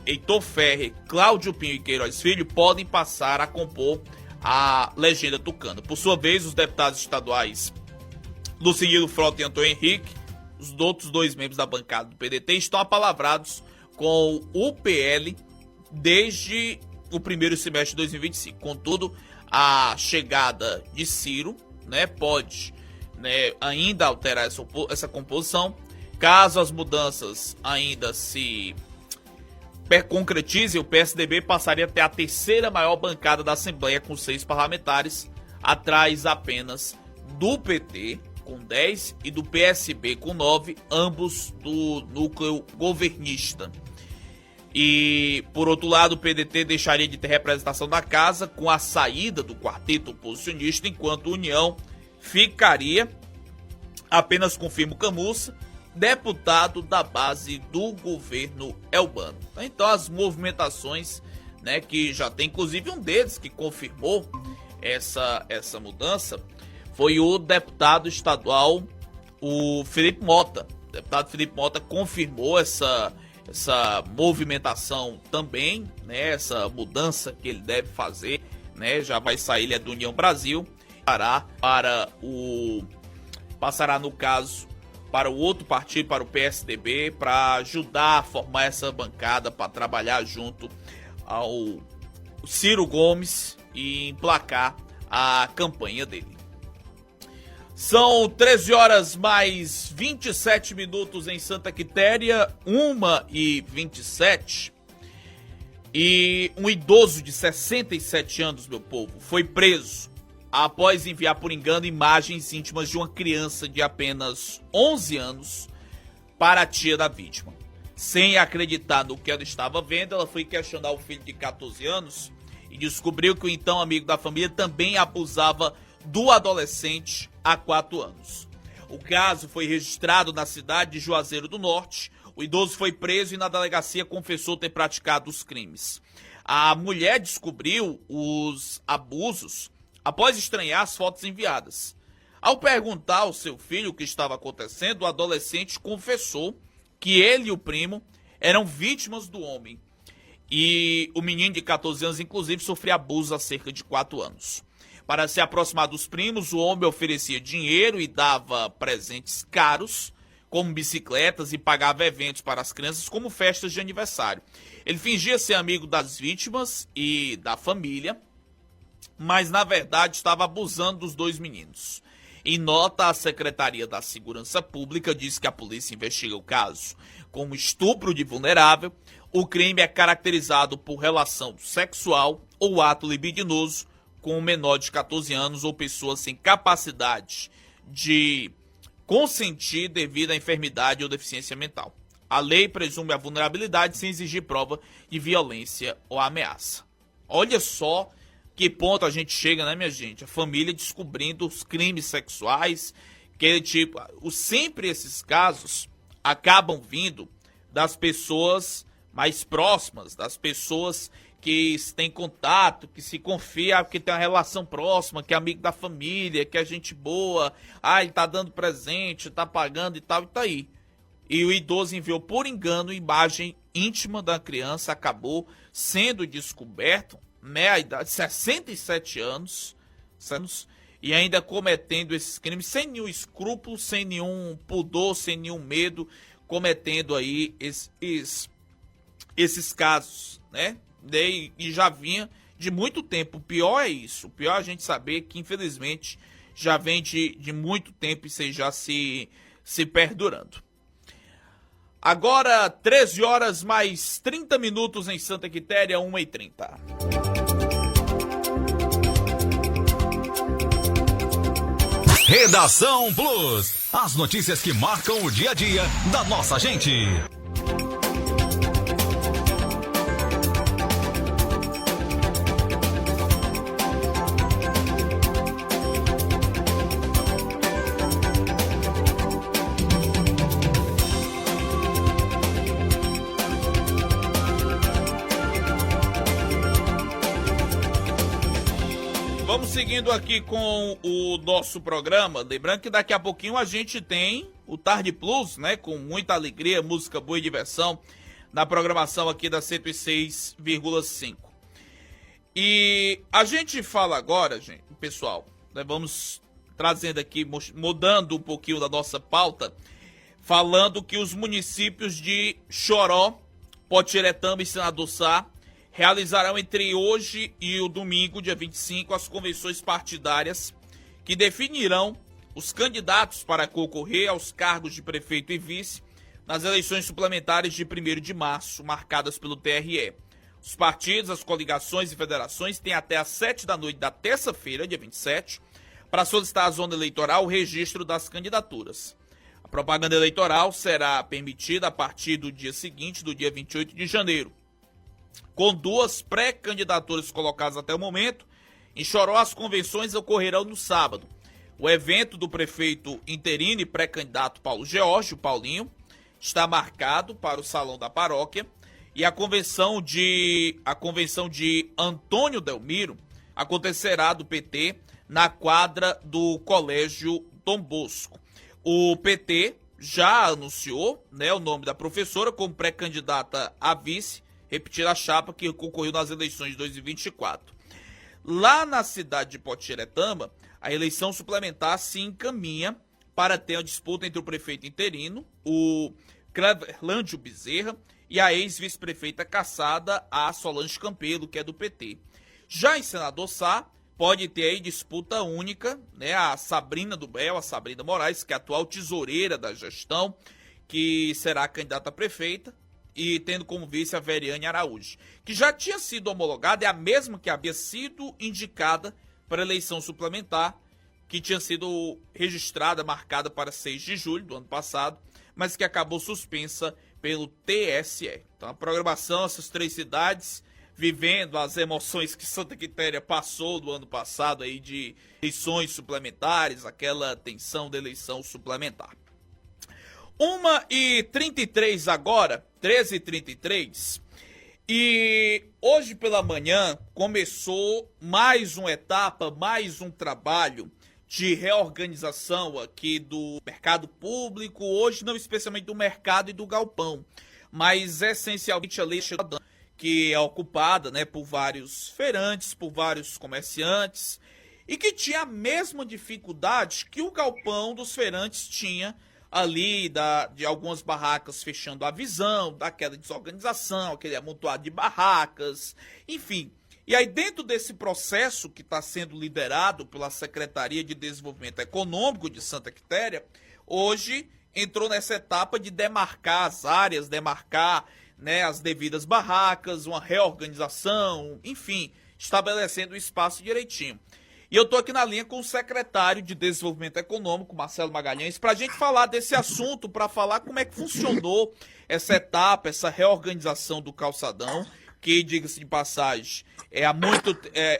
Heitor Ferrer, Cláudio Pinho e Queiroz Filho podem passar a compor a legenda tucana. Por sua vez, os deputados estaduais Lucilino Frota e Antônio Henrique, os outros 2 membros da bancada do PDT, estão apalavrados com o PL desde o primeiro semestre de 2025. Contudo, a chegada de Ciro, pode ainda alterar essa composição. Caso as mudanças ainda se concretizem, o PSDB passaria a ter a 3ª maior bancada da Assembleia, com 6 parlamentares, atrás apenas do PT, com 10, e do PSB, com 9, ambos do núcleo governista. E, por outro lado, o PDT deixaria de ter representação na casa com a saída do quarteto oposicionista, enquanto a União ficaria apenas com Firmo Camussa, deputado da base do governo Elbano. Então, as movimentações, que já tem, inclusive um deles que confirmou essa mudança, foi o deputado estadual, o Felipe Mota. O deputado Felipe Mota confirmou essa movimentação também, essa mudança que ele deve fazer, já vai sair, ele é do União Brasil, passará no caso para o outro partido, para o PSDB, para ajudar a formar essa bancada, para trabalhar junto ao Ciro Gomes e emplacar a campanha dele. São 13 horas mais 27 minutos em Santa Quitéria, 1h27. E um idoso de 67 anos, meu povo, foi preso após enviar por engano imagens íntimas de uma criança de apenas 11 anos para a tia da vítima. Sem acreditar no que ela estava vendo, ela foi questionar o filho de 14 anos e descobriu que o então amigo da família também abusava do adolescente há 4 anos. O caso foi registrado na cidade de Juazeiro do Norte. O idoso foi preso e na delegacia confessou ter praticado os crimes. A mulher descobriu os abusos após estranhar as fotos enviadas. Ao perguntar ao seu filho o que estava acontecendo, o adolescente confessou que ele e o primo eram vítimas do homem. E o menino de 14 anos, inclusive, sofria abuso há cerca de 4 anos. Para se aproximar dos primos, o homem oferecia dinheiro e dava presentes caros, como bicicletas, e pagava eventos para as crianças, como festas de aniversário. Ele fingia ser amigo das vítimas e da família, mas na verdade estava abusando dos 2 meninos. Em nota, a Secretaria da Segurança Pública diz que a polícia investiga o caso como estupro de vulnerável. O crime é caracterizado por relação sexual ou ato libidinoso com um menor de 14 anos ou pessoa sem capacidade de consentir devido à enfermidade ou deficiência mental. A lei presume a vulnerabilidade sem exigir prova de violência ou ameaça. Olha só que ponto a gente chega, né, minha gente? A família descobrindo os crimes sexuais, que tipo, sempre esses casos acabam vindo das pessoas mais próximas, das pessoas que têm contato, que se confia, que tem uma relação próxima, que é amigo da família, que é gente boa, ele tá dando presente, tá pagando e tal, e tá aí. E o idoso enviou por engano imagem íntima da criança, acabou sendo descoberto, né, a idade de 67 anos, e ainda cometendo esses crimes sem nenhum escrúpulo, sem nenhum pudor, sem nenhum medo, cometendo aí esses casos, né? E já vinha de muito tempo. O pior é isso. O pior é a gente saber que, infelizmente, já vem de muito tempo e isso já se perdurando. Agora, 13 horas mais 30 minutos em Santa Quitéria, 1h30. Redação Plus. As notícias que marcam o dia a dia da nossa gente. Vamos seguindo aqui com o nosso programa. Lembrando que daqui a pouquinho a gente tem o Tarde Plus, né? Com muita alegria, música boa e diversão na programação aqui da 106,5. E a gente fala agora, gente, pessoal, né, vamos trazendo aqui, mudando um pouquinho da nossa pauta, falando que os municípios de Choró, Potiretama e Senador Sá realizarão entre hoje e o domingo, dia 25, as convenções partidárias que definirão os candidatos para concorrer aos cargos de prefeito e vice nas eleições suplementares de 1º de março, marcadas pelo TRE. Os partidos, as coligações e federações têm até às 19h da terça-feira, dia 27, para solicitar à zona eleitoral o registro das candidaturas. A propaganda eleitoral será permitida a partir do dia seguinte, do dia 28 de janeiro. Com 2 pré-candidaturas colocadas até o momento, em Choró as convenções ocorrerão no sábado. O evento do prefeito interino e pré-candidato Paulo George, Paulinho, está marcado para o Salão da Paróquia, e a convenção de Antônio Delmiro acontecerá do PT na quadra do Colégio Dom Bosco. O PT já anunciou, né, o nome da professora como pré-candidata a vice, repetir a chapa que concorreu nas eleições de 2024. Lá na cidade de Potiretama, a eleição suplementar se encaminha para ter a disputa entre o prefeito interino, o Cleverlândio Bezerra, e a ex-vice-prefeita caçada, a Solange Campelo, que é do PT. Já em Senador Sá, pode ter aí disputa única, né, a Sabrina do Bel, a Sabrina Moraes, que é a atual tesoureira da gestão, que será a candidata a prefeita, e tendo como vice a Veriane Araújo, que já tinha sido homologada, é a mesma que havia sido indicada para a eleição suplementar, que tinha sido registrada, marcada para 6 de julho do ano passado, mas que acabou suspensa pelo TSE. Então a programação, essas 3 cidades vivendo as emoções que Santa Quitéria passou no ano passado aí de eleições suplementares, aquela tensão da eleição suplementar. 1h33 agora, 13h33, e hoje pela manhã começou mais uma etapa, mais um trabalho de reorganização aqui do mercado público, hoje não especialmente do mercado e do galpão, mas essencialmente ali que é ocupada, né, por vários feirantes, por vários comerciantes, e que tinha a mesma dificuldade que o galpão dos feirantes tinha ali, de algumas barracas fechando a visão, daquela desorganização, aquele amontoado de barracas, enfim. E aí dentro desse processo que está sendo liderado pela Secretaria de Desenvolvimento Econômico de Santa Quitéria, hoje entrou nessa etapa de demarcar as áreas, demarcar, né, as devidas barracas, uma reorganização, enfim, estabelecendo o espaço direitinho. E eu estou aqui na linha com o secretário de Desenvolvimento Econômico, Marcelo Magalhães, para a gente falar desse assunto, para falar como é que funcionou essa etapa, essa reorganização do calçadão, que, diga-se de passagem,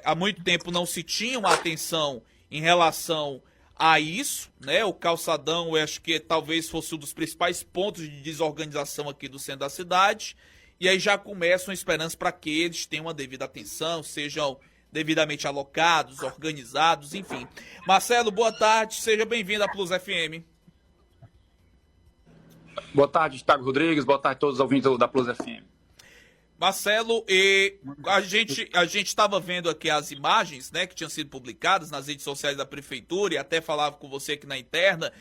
há muito tempo não se tinha uma atenção em relação a isso, né? O calçadão, eu acho que talvez fosse um dos principais pontos de desorganização aqui do centro da cidade, e aí já começam esperanças para que eles tenham uma devida atenção, sejam devidamente alocados, organizados, enfim. Marcelo, boa tarde, seja bem-vindo à Plus FM. Boa tarde, Thiago Rodrigues, boa tarde a todos os ouvintes da Plus FM. Marcelo, a gente estava vendo aqui as imagens, né, que tinham sido publicadas nas redes sociais da prefeitura, e até falava com você aqui na interna.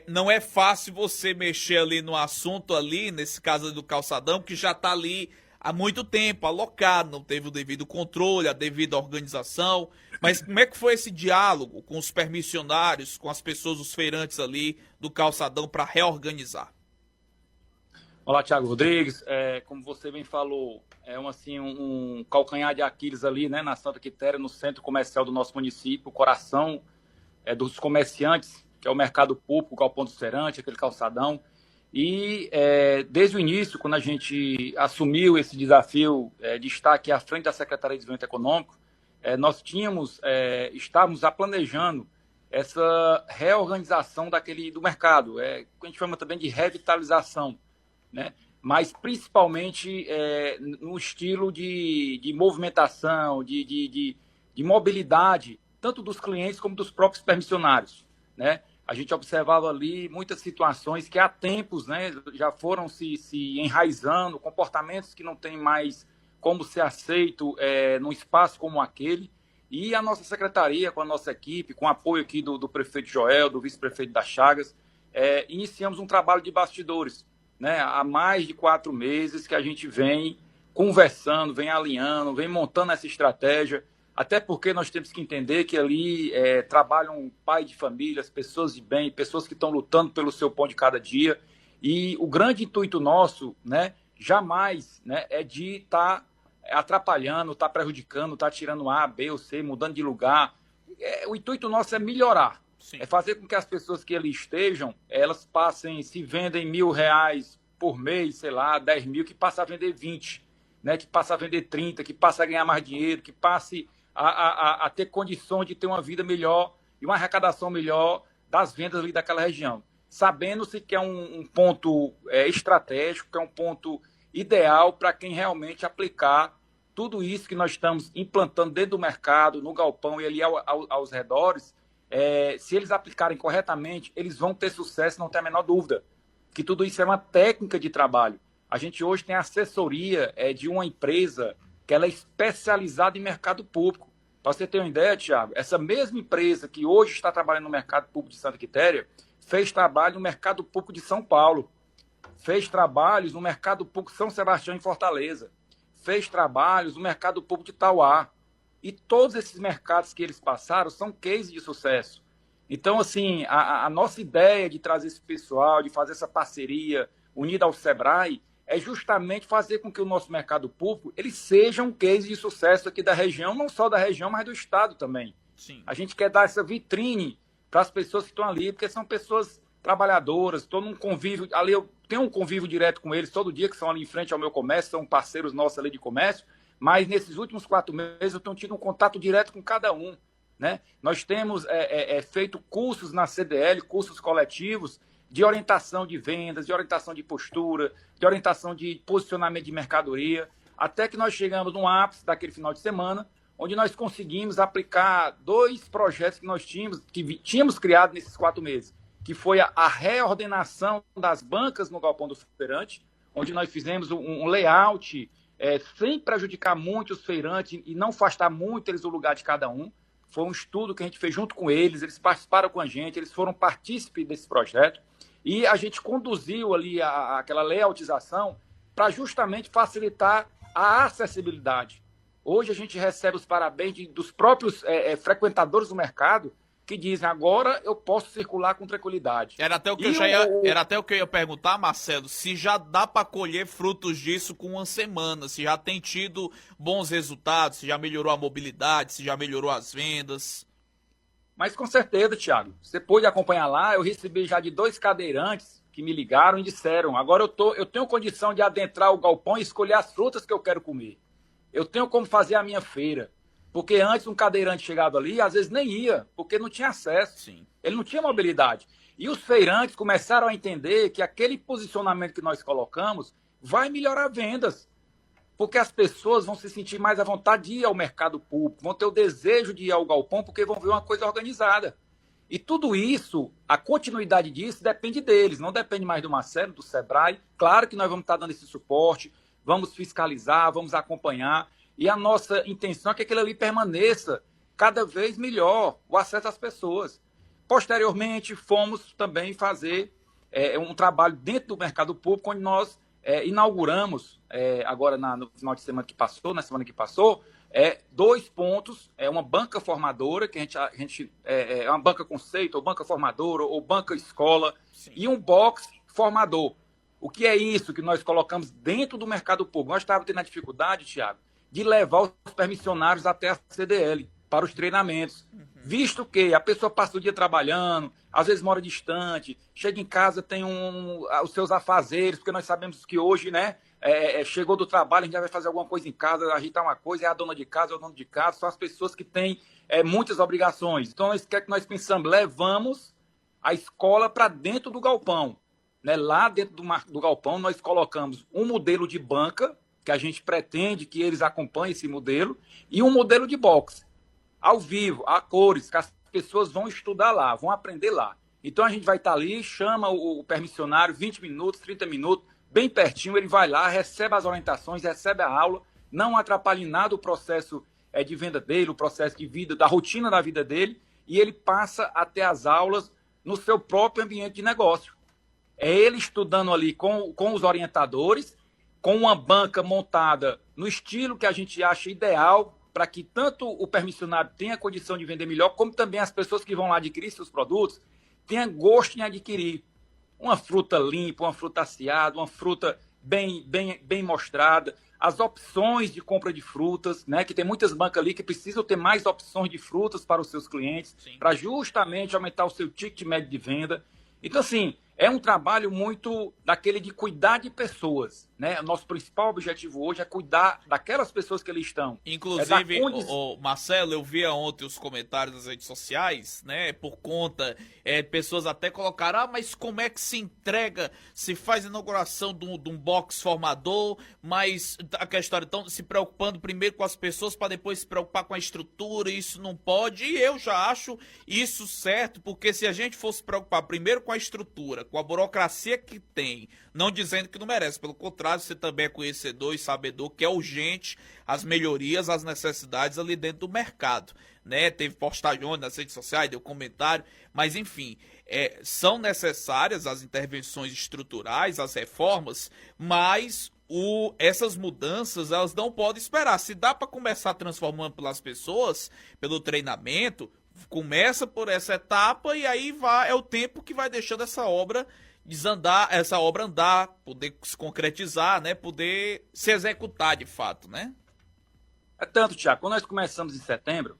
Não é fácil você mexer ali no assunto ali, nesse caso do calçadão, que já está ali há muito tempo alocado, não teve o devido controle, a devida organização. Mas como é que foi esse diálogo com os permissionários, com as pessoas, os feirantes ali do calçadão para reorganizar? Olá, Thiago Rodrigues. Como você bem falou, um calcanhar de Aquiles ali, né, na Santa Quitéria, no centro comercial do nosso município, o coração dos comerciantes, que é o mercado público, o galpão dos feirantes, aquele calçadão. E desde o início, quando a gente assumiu esse desafio de estar aqui à frente da Secretaria de Desenvolvimento Econômico, nós estávamos planejando essa reorganização do mercado, que a gente chama também de revitalização, né? Mas principalmente no estilo de movimentação, de mobilidade, tanto dos clientes como dos próprios permissionários, né? A gente observava ali muitas situações que há tempos, né, já foram se enraizando, comportamentos que não tem mais como ser aceito num espaço como aquele. E a nossa secretaria, com a nossa equipe, com o apoio aqui do prefeito Joel, do vice-prefeito das Chagas, iniciamos um trabalho de bastidores, né? Há mais de 4 meses que a gente vem conversando, vem alinhando, vem montando essa estratégia, até porque nós temos que entender que ali trabalham pai de famílias, pessoas de bem, pessoas que estão lutando pelo seu pão de cada dia, e o grande intuito nosso, né, jamais, né, é de estar atrapalhando, estar prejudicando, estar tirando A, B ou C, mudando de lugar. O intuito nosso é melhorar. Sim. É fazer com que as pessoas que ali estejam, elas passem, se vendem R$1.000 por mês, sei lá, 10 mil, que passe a vender 20, né? Que passe a vender 30, que passe a ganhar mais dinheiro, que passe a ter condições de ter uma vida melhor e uma arrecadação melhor das vendas ali daquela região. Sabendo-se que é um ponto estratégico, que é um ponto ideal para quem realmente aplicar tudo isso que nós estamos implantando dentro do mercado, no galpão e ali aos redores. Se eles aplicarem corretamente, eles vão ter sucesso, não tem a menor dúvida. Que tudo isso é uma técnica de trabalho. A gente hoje tem assessoria de uma empresa que ela é especializada em mercado público. Para você ter uma ideia, Thiago, essa mesma empresa que hoje está trabalhando no mercado público de Santa Quitéria, fez trabalho no mercado público de São Paulo, fez trabalhos no mercado público de São Sebastião em Fortaleza, fez trabalhos no mercado público de Tauá. E todos esses mercados que eles passaram são cases de sucesso. Então, assim, a nossa ideia de trazer esse pessoal, de fazer essa parceria unida ao Sebrae, é justamente fazer com que o nosso mercado público ele seja um case de sucesso aqui da região, não só da região, mas do estado também. Sim. A gente quer dar essa vitrine para as pessoas que estão ali, porque são pessoas trabalhadoras, estou num convívio, ali eu tenho um convívio direto com eles todo dia, que são ali em frente ao meu comércio, são parceiros nossos ali de comércio, mas nesses últimos 4 meses eu tenho tido um contato direto com cada um, né? Nós temos feito cursos na CDL, cursos coletivos de orientação de vendas, de orientação de postura, de orientação de posicionamento de mercadoria, até que nós chegamos no ápice daquele final de semana, onde nós conseguimos aplicar 2 projetos que nós tínhamos criado nesses 4 meses, que foi a reordenação das bancas no galpão do feirante, onde nós fizemos um layout sem prejudicar muito os feirantes e não afastar muito eles do lugar de cada um. Foi um estudo que a gente fez junto com eles participaram com a gente, eles foram partícipes desse projeto, e a gente conduziu ali aquela layoutização para justamente facilitar a acessibilidade. Hoje a gente recebe os parabéns dos próprios frequentadores do mercado que dizem, agora eu posso circular com tranquilidade. Era até o que eu ia perguntar, Marcelo, se já dá para colher frutos disso com uma semana, se já tem tido bons resultados, se já melhorou a mobilidade, se já melhorou as vendas. Mas com certeza, Thiago, você pôde acompanhar lá, eu recebi já de 2 cadeirantes que me ligaram e disseram, agora eu tenho condição de adentrar o galpão e escolher as frutas que eu quero comer. Eu tenho como fazer a minha feira. Porque antes um cadeirante chegado ali, às vezes nem ia, porque não tinha acesso. Sim. Ele não tinha mobilidade. E os feirantes começaram a entender que aquele posicionamento que nós colocamos vai melhorar vendas. Porque as pessoas vão se sentir mais à vontade de ir ao mercado público, vão ter o desejo de ir ao galpão, porque vão ver uma coisa organizada. E tudo isso, a continuidade disso depende deles, não depende mais do Marcelo, do Sebrae. Claro que nós vamos estar dando esse suporte, vamos fiscalizar, vamos acompanhar. E a nossa intenção é que aquilo ali permaneça cada vez melhor, o acesso às pessoas. Posteriormente, fomos também fazer um trabalho dentro do mercado público, onde nós inauguramos, agora no final de semana que passou, na semana que passou, 2 pontos, uma banca formadora, que a gente é uma banca conceito, ou banca formadora, ou banca escola, sim, e um box formador. O que é isso que nós colocamos dentro do mercado público? Nós estávamos tendo a dificuldade, Thiago, de levar os permissionários até a CDL para os treinamentos, visto que a pessoa passa o dia trabalhando, às vezes mora distante, chega em casa, tem os seus afazeres, porque nós sabemos que hoje, né, chegou do trabalho, a gente já vai fazer alguma coisa em casa, agitar uma coisa, é a dona de casa, é o dono de casa, são as pessoas que têm muitas obrigações. Então, o que é que nós pensamos? Levamos a escola para dentro do galpão. Né? Lá dentro do galpão, nós colocamos um modelo de banca, que a gente pretende que eles acompanhem esse modelo, e um modelo de boxe, ao vivo, a cores, que as pessoas vão estudar lá, vão aprender lá. Então a gente vai estar ali, chama o permissionário, 20 minutos, 30 minutos, bem pertinho, ele vai lá, recebe as orientações, recebe a aula, não atrapalha em nada o processo de venda dele, o processo de vida, da rotina da vida dele, e ele passa até as aulas no seu próprio ambiente de negócio. É ele estudando ali com os orientadores, com uma banca montada no estilo que a gente acha ideal para que tanto o permissionário tenha condição de vender melhor, como também as pessoas que vão lá adquirir seus produtos tenham gosto em adquirir uma fruta limpa, uma fruta asseada, uma fruta bem mostrada, as opções de compra de frutas, né, que tem muitas bancas ali que precisam ter mais opções de frutas para os seus clientes, para justamente aumentar o seu ticket médio de venda. Então, assim, é um trabalho muito daquele de cuidar de pessoas, né? O nosso principal objetivo hoje é cuidar daquelas pessoas que ali estão. Inclusive, Marcelo, eu via ontem os comentários das redes sociais, né? Por conta, pessoas até colocaram, mas como é que se entrega, se faz a inauguração de um box formador, mas aquela história, então, se preocupando primeiro com as pessoas para depois se preocupar com a estrutura, isso não pode, e eu já acho isso certo, porque se a gente fosse se preocupar primeiro com a estrutura, com a burocracia que tem, não dizendo que não merece, pelo contrário, você também é conhecedor e sabedor que é urgente as melhorias, as necessidades ali dentro do mercado, né? Teve postagem nas redes sociais, deu comentário, mas enfim, são necessárias as intervenções estruturais, as reformas, mas essas mudanças, elas não podem esperar. Se dá para começar transformando pelas pessoas, pelo treinamento, começa por essa etapa e aí é o tempo que vai deixando essa obra desandar, essa obra andar, poder se concretizar, né, poder se executar de fato, né? É tanto, Tiago, quando nós começamos em setembro,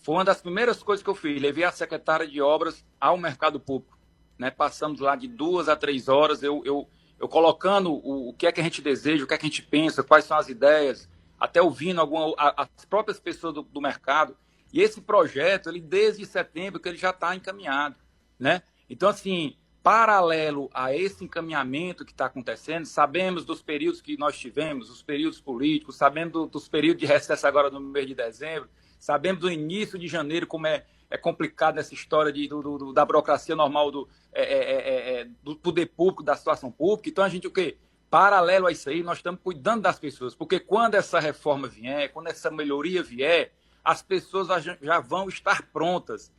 foi uma das primeiras coisas que eu fiz, levei a secretária de obras ao mercado público, né? Passamos lá de 2 a 3 horas, eu colocando o que é que a gente deseja, o que é que a gente pensa, quais são as ideias, até ouvindo as próprias pessoas do mercado. E esse projeto, ele desde setembro, que ele já está encaminhado, né? Então, assim, paralelo a esse encaminhamento que está acontecendo, sabemos dos períodos que nós tivemos, os períodos políticos, sabemos dos períodos de recesso agora no mês de dezembro, sabemos do início de janeiro, como é complicado essa história da burocracia normal do poder público, da situação pública. Então, a gente, o quê? Paralelo a isso aí, nós estamos cuidando das pessoas, porque quando essa reforma vier, quando essa melhoria vier, as pessoas já vão estar prontas.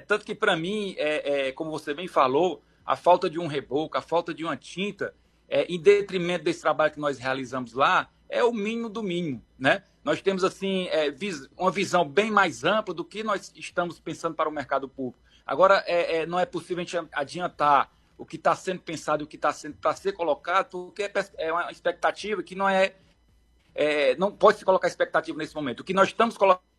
Tanto que, para mim, como você bem falou, a falta de um reboco, a falta de uma tinta, em detrimento desse trabalho que nós realizamos lá, é o mínimo do mínimo, né? Nós temos, assim, uma visão bem mais ampla do que nós estamos pensando para o mercado público. Agora, não é possível a gente adiantar o que está sendo pensado e o que está sendo para ser colocado, porque é uma expectativa que não pode se colocar expectativa nesse momento. O que nós estamos colocando,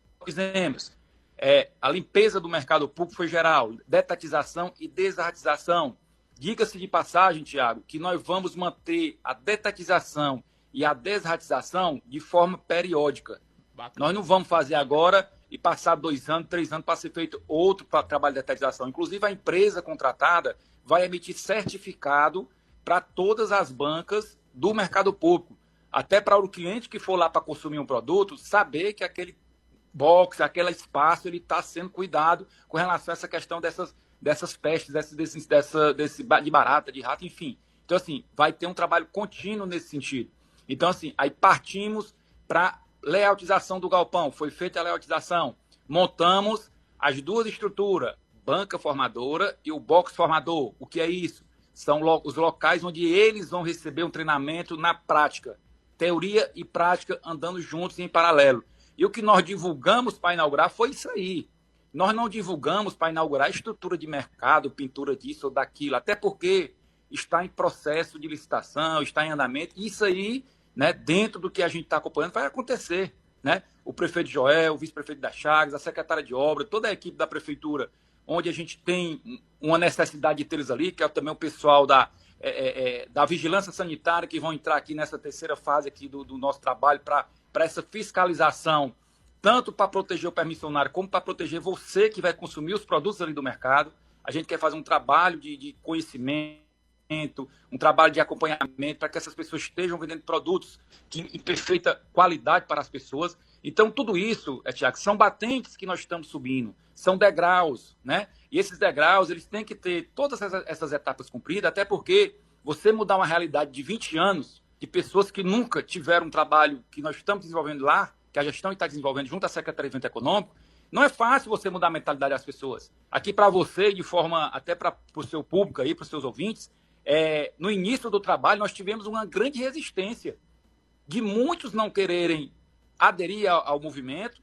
a limpeza do mercado público foi geral, detatização e desartização. Diga-se de passagem, Tiago, que nós vamos manter a detatização e a desartização de forma periódica. Bacana. Nós não vamos fazer agora e passar 2 anos, 3 anos para ser feito outro trabalho de detatização. Inclusive, a empresa contratada vai emitir certificado para todas as bancas do mercado público. Até para o cliente que for lá para consumir um produto, saber que aquele box, aquele espaço, ele está sendo cuidado com relação a essa questão dessas pestes, de barata, de rato, enfim. Então, assim, vai ter um trabalho contínuo nesse sentido. Então, assim, aí partimos para layoutização do galpão. Foi feita a layoutização. Montamos as 2 estruturas, banca formadora e o box formador. O que é isso? São os locais onde eles vão receber um treinamento na prática. Teoria e prática andando juntos e em paralelo. E o que nós divulgamos para inaugurar foi isso aí. Nós não divulgamos para inaugurar estrutura de mercado, pintura disso ou daquilo, até porque está em processo de licitação, está em andamento. Isso aí, né, dentro do que a gente está acompanhando, vai acontecer, né? O prefeito Joel, o vice-prefeito da Chagas, a secretária de obra, toda a equipe da prefeitura, onde a gente tem uma necessidade de tê-los ali, que é também o pessoal da vigilância sanitária, que vão entrar aqui nessa terceira fase aqui do nosso trabalho para essa fiscalização, tanto para proteger o permissionário, como para proteger você que vai consumir os produtos ali do mercado. A gente quer fazer um trabalho de conhecimento, um trabalho de acompanhamento para que essas pessoas estejam vendendo produtos em perfeita qualidade para as pessoas. Então, tudo isso, Tiago, são batentes que nós estamos subindo, são degraus, né? E esses degraus, eles têm que ter todas essas etapas cumpridas, até porque você mudar uma realidade de 20 anos, de pessoas que nunca tiveram um trabalho que nós estamos desenvolvendo lá, que a gestão está desenvolvendo junto à Secretaria de Desenvolvimento Econômico, não é fácil você mudar a mentalidade das pessoas. Aqui para você, de forma até para o seu público aí, para os seus ouvintes, no início do trabalho nós tivemos uma grande resistência de muitos não quererem aderir ao movimento,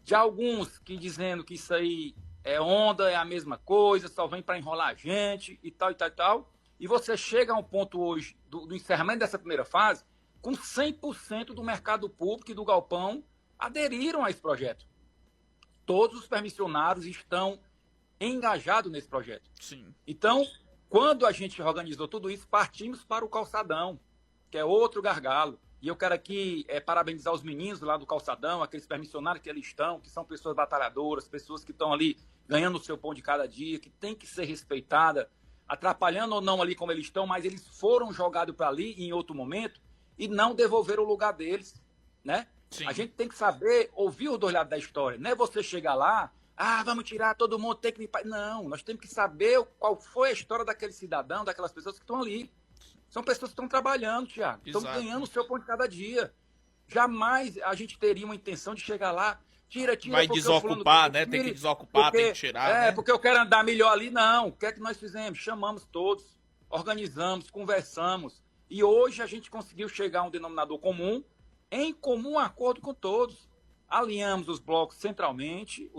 de alguns que dizendo que isso aí é onda, é a mesma coisa, só vem para enrolar a gente e tal, e tal, e tal. E você chega a um ponto hoje do encerramento dessa primeira fase com 100% do mercado público e do galpão aderiram a esse projeto. Todos os permissionários estão engajados nesse projeto. Sim. Então, quando a gente organizou tudo isso, partimos para o calçadão, que é outro gargalo. E eu quero aqui parabenizar os meninos lá do calçadão, aqueles permissionários que ali estão, que são pessoas batalhadoras, pessoas que estão ali ganhando o seu pão de cada dia, que tem que ser respeitada, atrapalhando ou não ali como eles estão, mas eles foram jogados para ali em outro momento e não devolveram o lugar deles, né? Sim. A gente tem que saber ouvir os 2 lados da história. Não é você chegar lá, vamos tirar todo mundo, tem que limpar. Não, nós temos que saber qual foi a história daquele cidadão, daquelas pessoas que estão ali. São pessoas que estão trabalhando, Tiago. Estão ganhando o seu pão de cada dia. Jamais a gente teria uma intenção de chegar lá, tira. Vai desocupar, né? Tem que desocupar, tem que tirar. Né? Porque eu quero andar melhor ali. Não. O que é que nós fizemos? Chamamos todos, organizamos, conversamos. E hoje a gente conseguiu chegar a um denominador comum, em comum acordo com todos. Alinhamos os blocos centralmente,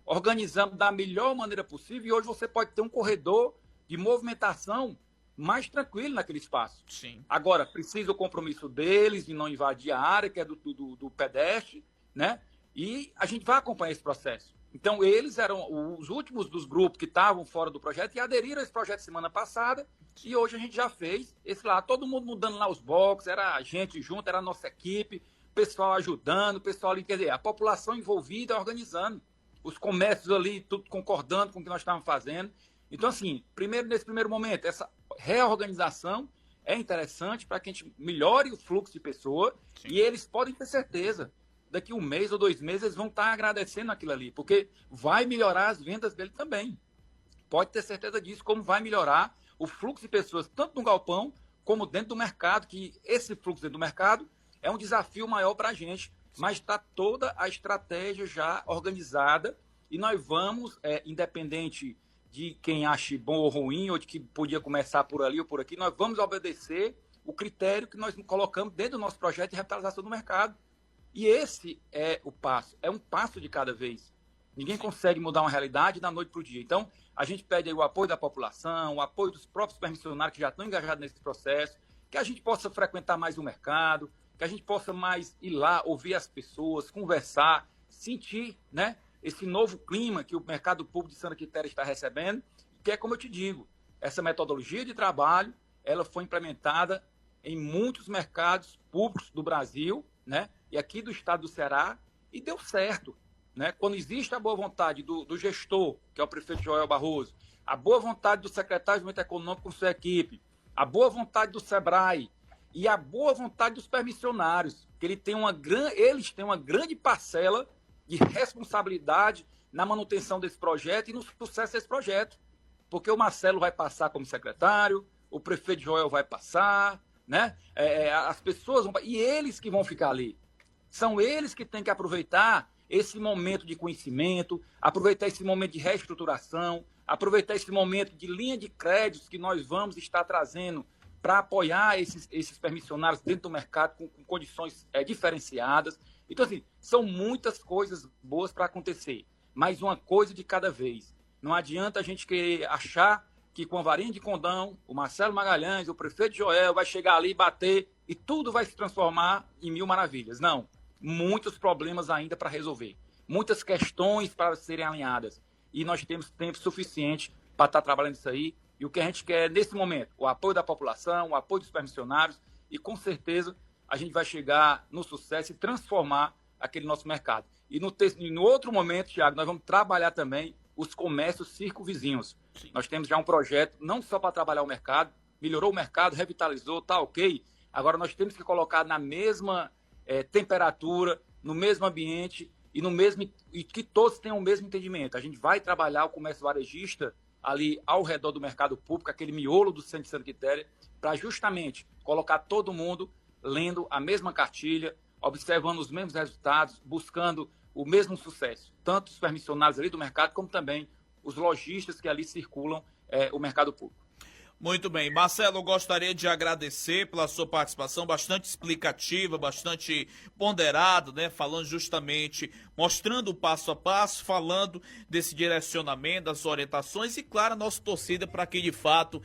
organizamos da melhor maneira possível e hoje você pode ter um corredor de movimentação mais tranquilo naquele espaço. Sim. Agora, precisa o compromisso deles de não invadir a área, que é do pedestre, né? E a gente vai acompanhar esse processo. Então, eles eram os últimos dos grupos que estavam fora do projeto e aderiram a esse projeto semana passada. E hoje a gente já fez esse lá, todo mundo mudando lá os boxes, era a gente junto, era a nossa equipe, o pessoal ajudando, o pessoal ali, quer dizer, a população envolvida organizando, os comércios ali, tudo concordando com o que nós estávamos fazendo. Então, assim, nesse primeiro momento, essa reorganização é interessante para que a gente melhore o fluxo de pessoa. Sim. E eles podem ter certeza, daqui 1 mês ou 2 meses, eles vão estar agradecendo aquilo ali, porque vai melhorar as vendas dele também. Pode ter certeza disso, como vai melhorar o fluxo de pessoas, tanto no galpão, como dentro do mercado, que esse fluxo dentro do mercado é um desafio maior para a gente, mas está toda a estratégia já organizada e nós vamos, independente de quem ache bom ou ruim, ou de que podia começar por ali ou por aqui, nós vamos obedecer o critério que nós colocamos dentro do nosso projeto de revitalização do mercado. E esse é o passo, é um passo de cada vez. Ninguém consegue mudar uma realidade da noite para o dia. Então, a gente pede aí o apoio da população, o apoio dos próprios permissionários que já estão engajados nesse processo, que a gente possa frequentar mais o mercado, que a gente possa mais ir lá, ouvir as pessoas, conversar, sentir, né, esse novo clima que o mercado público de Santa Quitéria está recebendo, que é como eu te digo, essa metodologia de trabalho, ela foi implementada em muitos mercados públicos do Brasil, né, e aqui do estado do Ceará, e deu certo. Né? Quando existe a boa vontade do gestor, que é o prefeito Joel Barroso, a boa vontade do secretário de Desenvolvimento Econômico com sua equipe, a boa vontade do SEBRAE e a boa vontade dos permissionários, que eles têm uma grande parcela de responsabilidade na manutenção desse projeto e no sucesso desse projeto. Porque o Marcelo vai passar como secretário, o prefeito Joel vai passar, né? As pessoas vão... E eles que vão ficar ali. São eles que têm que aproveitar esse momento de conhecimento, aproveitar esse momento de reestruturação, aproveitar esse momento de linha de créditos que nós vamos estar trazendo para apoiar esses permissionários dentro do mercado com condições diferenciadas. Então, assim, são muitas coisas boas para acontecer, mas uma coisa de cada vez. Não adianta a gente querer achar que com a varinha de condão, o Marcelo Magalhães, o prefeito Joel vai chegar ali, bater e tudo vai se transformar em mil maravilhas. Não. Muitos problemas ainda para resolver, muitas questões para serem alinhadas, e nós temos tempo suficiente para estar trabalhando isso aí, e o que a gente quer nesse momento, o apoio da população, o apoio dos permissionários, e com certeza a gente vai chegar no sucesso e transformar aquele nosso mercado. E no outro momento, Thiago, nós vamos trabalhar também os comércios circunvizinhos. Sim. Nós temos já um projeto, não só para trabalhar o mercado, melhorou o mercado, revitalizou, tá ok, agora nós temos que colocar na mesma temperatura, no mesmo ambiente e que todos tenham o mesmo entendimento. A gente vai trabalhar o comércio varejista ali ao redor do mercado público, aquele miolo do centro de Santa Quitéria, para justamente colocar todo mundo lendo a mesma cartilha, observando os mesmos resultados, buscando o mesmo sucesso. Tanto os permissionários ali do mercado, como também os lojistas que ali circulam o mercado público. Muito bem, Marcelo, eu gostaria de agradecer pela sua participação, bastante explicativa, bastante ponderado, né, falando justamente, mostrando o passo a passo, falando desse direcionamento, das orientações e, claro, a nossa torcida para que, de fato,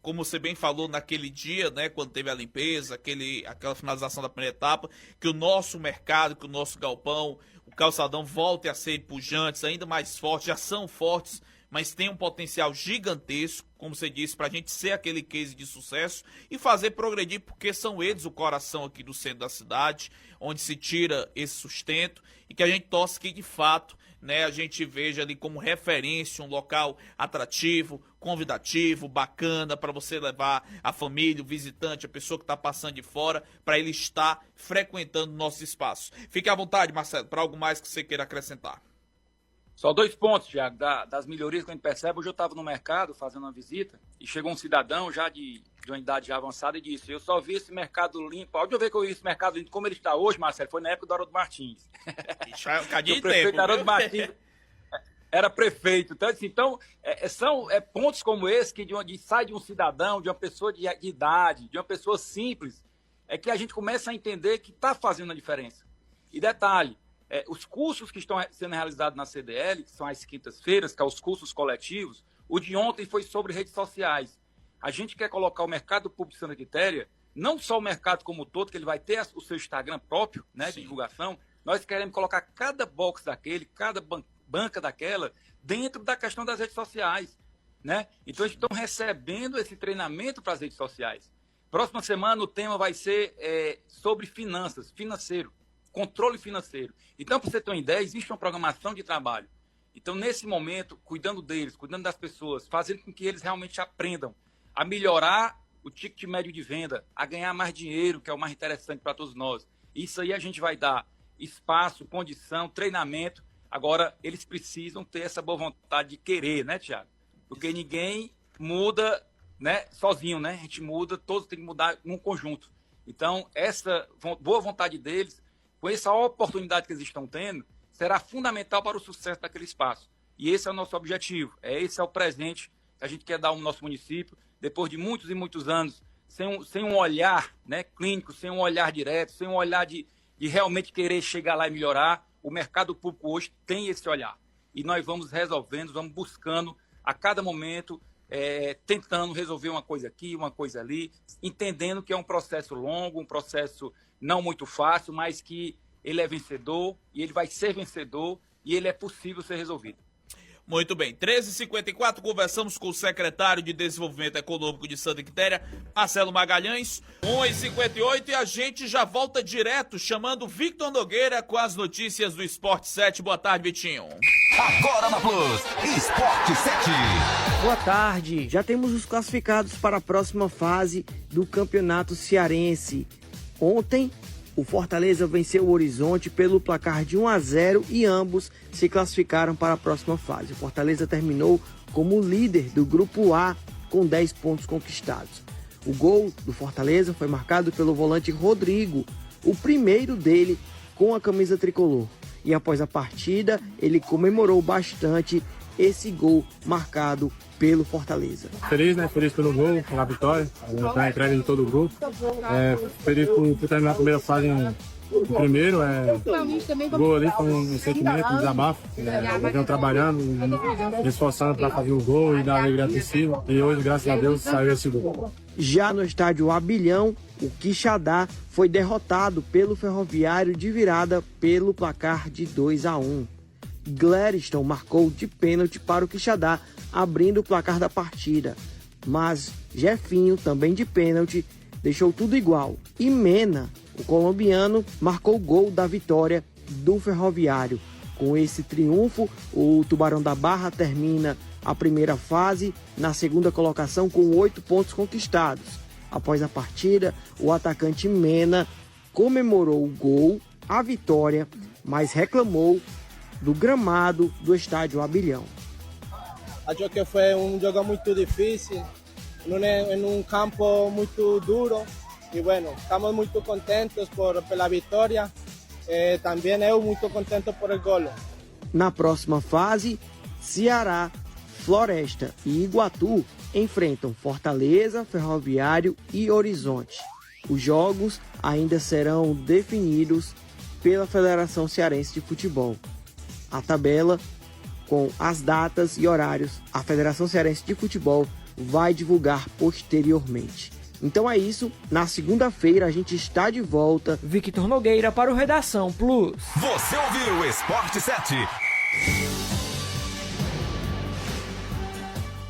como você bem falou naquele dia, né, quando teve a limpeza, aquela finalização da primeira etapa, que o nosso mercado, que o nosso galpão, o calçadão volte a ser pujantes, ainda mais fortes, já são fortes, mas tem um potencial gigantesco, como você disse, para a gente ser aquele case de sucesso e fazer progredir, porque são eles o coração aqui do centro da cidade, onde se tira esse sustento e que a gente torce que, de fato, né, a gente veja ali como referência um local atrativo, convidativo, bacana, para você levar a família, o visitante, a pessoa que está passando de fora, para ele estar frequentando nossos espaços. Fique à vontade, Marcelo, para algo mais que você queira acrescentar. Só 2 pontos, Thiago, das melhorias que a gente percebe. Hoje eu estava no mercado fazendo uma visita e chegou um cidadão já de uma idade já avançada e disse: eu só vi esse mercado limpo. Pode eu ver que eu vi esse mercado limpo como ele está hoje, Marcelo? Foi na época do Haroldo Martins. Isso é um cadinho de tempo. O prefeito Haroldo Martins era prefeito. Então, são pontos como esse que sai de um cidadão, de uma pessoa de idade, de uma pessoa simples, é que a gente começa a entender que está fazendo a diferença. E detalhe, os cursos que estão sendo realizados na CDL, que são as quintas-feiras, que são os cursos coletivos, o de ontem foi sobre redes sociais. A gente quer colocar o mercado público de Santa Quitéria, não só o mercado como um todo, que ele vai ter o seu Instagram próprio, né, de divulgação, Nós queremos colocar cada box daquele, cada banca daquela, dentro da questão das redes sociais, né? Então, eles estão recebendo esse treinamento para as redes sociais. Próxima semana, o tema vai ser sobre financeiro, controle financeiro. Então, para você ter uma ideia, existe uma programação de trabalho. Então, nesse momento, cuidando deles, cuidando das pessoas, fazendo com que eles realmente aprendam a melhorar o ticket médio de venda, a ganhar mais dinheiro, que é o mais interessante para todos nós. Isso aí a gente vai dar espaço, condição, treinamento. Agora, eles precisam ter essa boa vontade de querer, né, Thiago? Porque ninguém muda, né, sozinho, né? A gente muda, todos têm que mudar num conjunto. Então, essa boa vontade deles, com essa oportunidade que eles estão tendo, será fundamental para o sucesso daquele espaço. E esse é o nosso objetivo. Esse é o presente que a gente quer dar ao nosso município, depois de muitos e muitos anos, sem um olhar, né, clínico, sem um olhar direto, sem um olhar de realmente querer chegar lá e melhorar. O mercado público hoje tem esse olhar. E nós vamos resolvendo, vamos buscando a cada momento, tentando resolver uma coisa aqui, uma coisa ali, entendendo que é um processo longo, um processo não muito fácil, mas que ele é vencedor e ele vai ser vencedor e ele é possível ser resolvido. Muito bem, 13h54, conversamos com o secretário de Desenvolvimento Econômico de Santa Quitéria, Marcelo Magalhães, 1h58, e a gente já volta direto chamando Victor Nogueira com as notícias do Esporte 7. Boa tarde, Vitinho. Agora na Plus, Esporte 7. Boa tarde, já temos os classificados para a próxima fase do Campeonato Cearense. Ontem, o Fortaleza venceu o Horizonte pelo placar de 1-0 e ambos se classificaram para a próxima fase. O Fortaleza terminou como líder do Grupo A com 10 pontos conquistados. O gol do Fortaleza foi marcado pelo volante Rodrigo, o primeiro dele com a camisa tricolor. E após a partida, ele comemorou bastante esse gol marcado pelo Fortaleza. Feliz, né? Feliz pelo gol, pela vitória, pela entrega de todo o grupo. Feliz por terminar a primeira fase em primeiro. Gol ali foi um sentimento, um desabafo. Estamos trabalhando, esforçando para fazer o gol e dar alegria possível. E hoje, graças a Deus, saiu esse gol. Já no estádio Abilhão, o Quixadá foi derrotado pelo Ferroviário de virada pelo placar de 2-1. Gladstone marcou de pênalti para o Quixadá, abrindo o placar da partida. Mas Jefinho, também de pênalti, deixou tudo igual. E Mena, o colombiano, marcou o gol da vitória do Ferroviário. Com esse triunfo, o Tubarão da Barra termina a primeira fase na segunda colocação com 8 pontos conquistados. Após a partida, o atacante Mena comemorou o gol, a vitória, mas reclamou do gramado do estádio Abilhão. Acho que foi jogo muito difícil, em campo muito duro e bueno, estamos muito contentes pela vitória, também eu muito contente por el gol. Na próxima fase, Ceará, Floresta e Iguatu enfrentam Fortaleza, Ferroviário e Horizonte. Os jogos ainda serão definidos pela Federação Cearense de Futebol. A tabela com as datas e horários a Federação Cearense de Futebol vai divulgar posteriormente. Então é isso, na segunda-feira a gente está de volta. Victor Nogueira para o Redação Plus. Você ouviu o Esporte 7.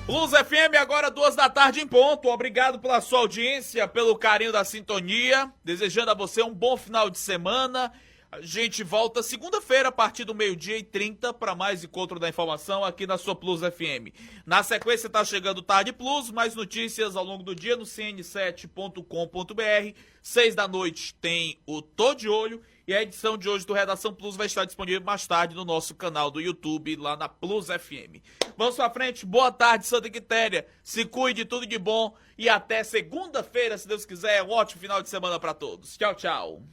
Plus FM, agora 14h em ponto. Obrigado pela sua audiência, pelo carinho da sintonia. Desejando a você um bom final de semana. A gente volta segunda-feira a partir do 12h30 para mais encontro da informação aqui na sua Plus FM. Na sequência tá chegando Tarde Plus, mais notícias ao longo do dia no cn7.com.br. 6 da noite tem o Tô de Olho e a edição de hoje do Redação Plus vai estar disponível mais tarde no nosso canal do YouTube, lá na Plus FM. Vamos pra frente, boa tarde Santa Quitéria, se cuide, tudo de bom e até segunda-feira, se Deus quiser, um ótimo final de semana para todos. Tchau, tchau.